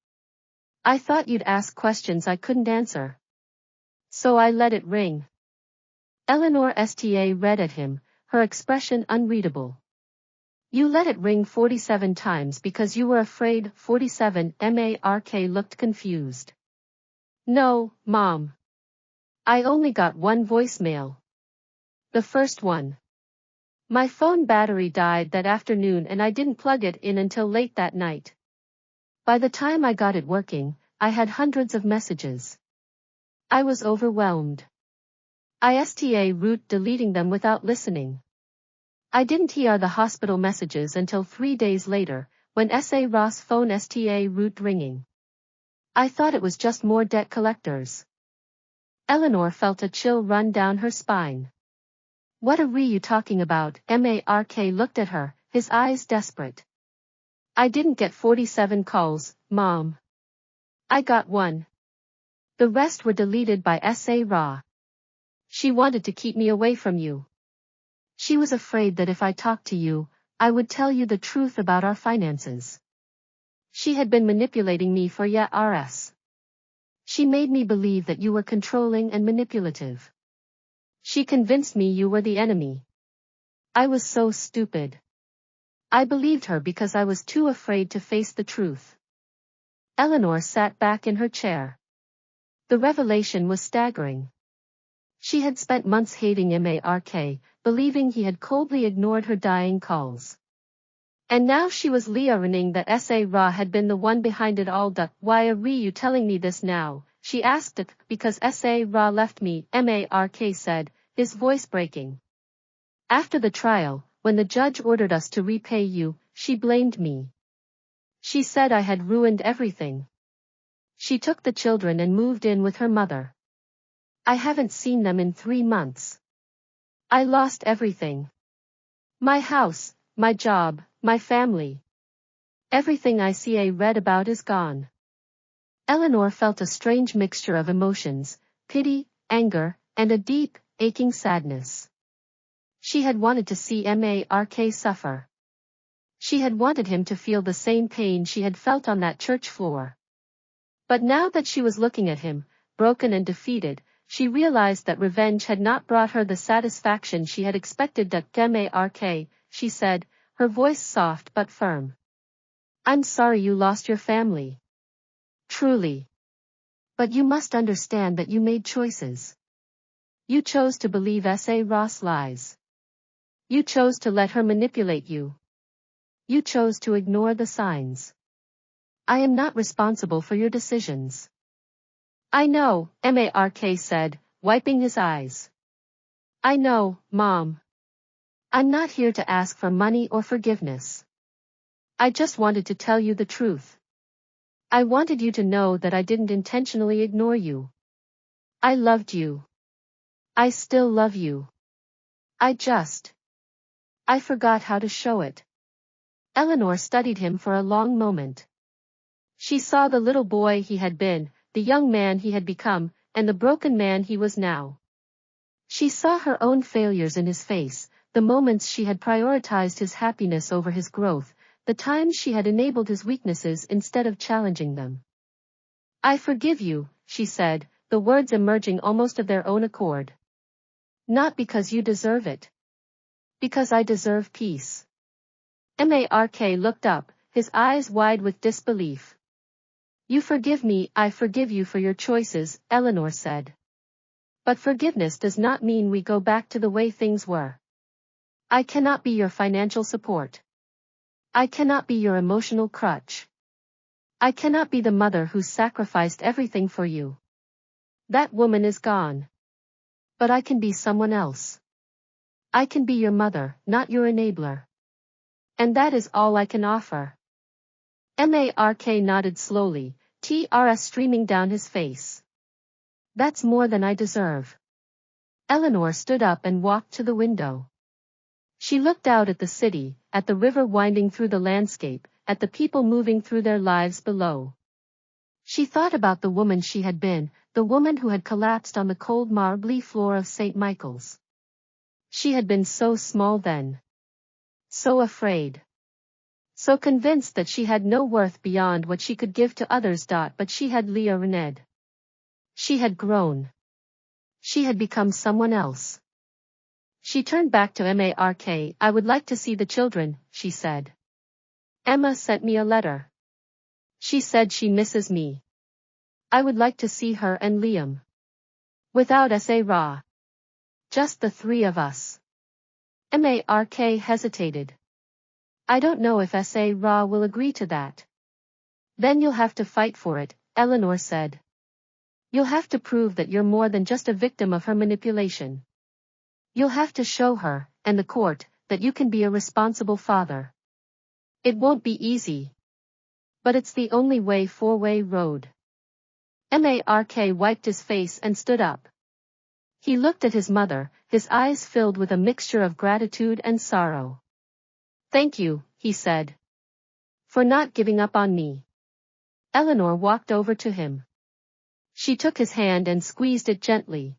I thought you'd ask questions I couldn't answer. So I let it ring. Eleanor read at him, her expression unreadable. You let it ring 47 times because you were afraid. 47. Mark looked confused. No, Mom. I only got one voicemail. The first one. My phone battery died that afternoon and I didn't plug it in until late that night. By the time I got it working, I had hundreds of messages. I was overwhelmed. I root deleting them without listening. I didn't hear the hospital messages until 3 days later, when Ross' phone root ringing. I thought it was just more debt collectors. Eleanor felt a chill run down her spine. What are you talking about? Mark looked at her, his eyes desperate. I didn't get 47 calls, Mom. I got one. The rest were deleted by Ra. She wanted to keep me away from you. She was afraid that if I talked to you, I would tell you the truth about our finances. She had been manipulating me for years. She made me believe that you were controlling and manipulative. She convinced me you were the enemy. I was so stupid. I believed her because I was too afraid to face the truth. Eleanor sat back in her chair. The revelation was staggering. She had spent months hating Mark, believing he had coldly ignored her dying calls. And now she was learning that Ra had been the one behind it all. Why are you telling me this now? She asked it. Because Ra left me, Mark said, his voice breaking. After the trial, when the judge ordered us to repay you, she blamed me. She said I had ruined everything. She took the children and moved in with her mother. I haven't seen them in 3 months. I lost everything. My house, my job, my family. Everything I read about is gone. Eleanor felt a strange mixture of emotions, pity, anger, and a deep, aching sadness. She had wanted to see Mark suffer. She had wanted him to feel the same pain she had felt on that church floor. But now that she was looking at him, broken and defeated, she realized that revenge had not brought her the satisfaction she had expected. Mark, she said, her voice soft but firm. I'm sorry you lost your family. Truly. But you must understand that you made choices. You chose to believe Ross' lies. You chose to let her manipulate you. You chose to ignore the signs. I am not responsible for your decisions. I know, Mark said, wiping his eyes. I know, Mom. I'm not here to ask for money or forgiveness. I just wanted to tell you the truth. I wanted you to know that I didn't intentionally ignore you. I loved you. I still love you. I forgot how to show it. Eleanor studied him for a long moment. She saw the little boy he had been, the young man he had become, and the broken man he was now. She saw her own failures in his face, the moments she had prioritized his happiness over his growth, the times she had enabled his weaknesses instead of challenging them. I forgive you, she said, the words emerging almost of their own accord. Not because you deserve it. Because I deserve peace. Mark looked up, his eyes wide with disbelief. You forgive me, I forgive you for your choices, Eleanor said. But forgiveness does not mean we go back to the way things were. I cannot be your financial support. I cannot be your emotional crutch. I cannot be the mother who sacrificed everything for you. That woman is gone. But I can be someone else. I can be your mother, not your enabler. And that is all I can offer. Mark nodded slowly, tears streaming down his face. That's more than I deserve. Eleanor stood up and walked to the window. She looked out at the city, at the river winding through the landscape, at the people moving through their lives below. She thought about the woman she had been, the woman who had collapsed on the cold marbly floor of St. Michael's. She had been so small then. So afraid. So convinced that she had no worth beyond what she could give to others. But she had Leah Rened. She had grown. She had become someone else. She turned back to Mark. I would like to see the children, she said. Emma sent me a letter. She said she misses me. I would like to see her and Liam. Without Ra. Just the three of us. Mark hesitated. I don't know if Ra will agree to that. Then you'll have to fight for it, Eleanor said. You'll have to prove that you're more than just a victim of her manipulation. You'll have to show her, and the court, that you can be a responsible father. It won't be easy. But it's the only way four-way road. Mark wiped his face and stood up. He looked at his mother, his eyes filled with a mixture of gratitude and sorrow. Thank you, he said. For not giving up on me. Eleanor walked over to him. She took his hand and squeezed it gently.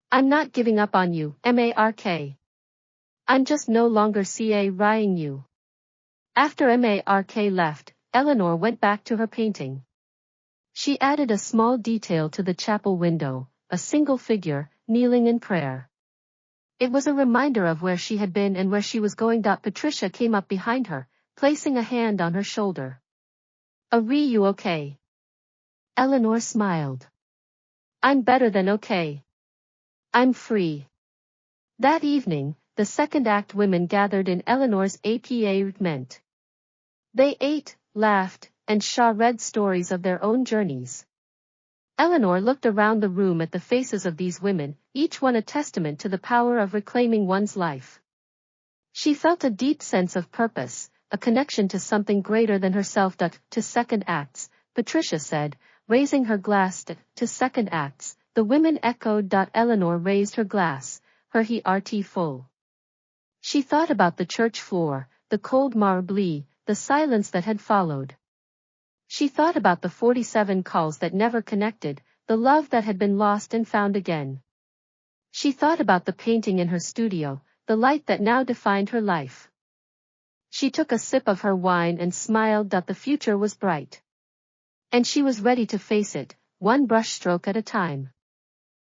I'm not giving up on you, Mark. I'm just no longer crying you. After Mark left, Eleanor went back to her painting. She added a small detail to the chapel window, a single figure, kneeling in prayer. It was a reminder of where she had been and where she was going. Patricia came up behind her, placing a hand on her shoulder. Are you okay? Eleanor smiled. I'm better than okay. I'm free. That evening, the second act women gathered in Eleanor's apartment. They ate, laughed, and read stories of their own journeys. Eleanor looked around the room at the faces of these women, each one a testament to the power of reclaiming one's life. She felt a deep sense of purpose, a connection to something greater than herself. To second acts, Patricia said, raising her glass. To second acts, the women echoed. Eleanor raised her glass, her heart full. She thought about the church floor, the cold marble, the silence that had followed. She thought about the 47 calls that never connected, the love that had been lost and found again. She thought about the painting in her studio, the light that now defined her life. She took a sip of her wine and smiled. The future was bright. And she was ready to face it, one brushstroke at a time.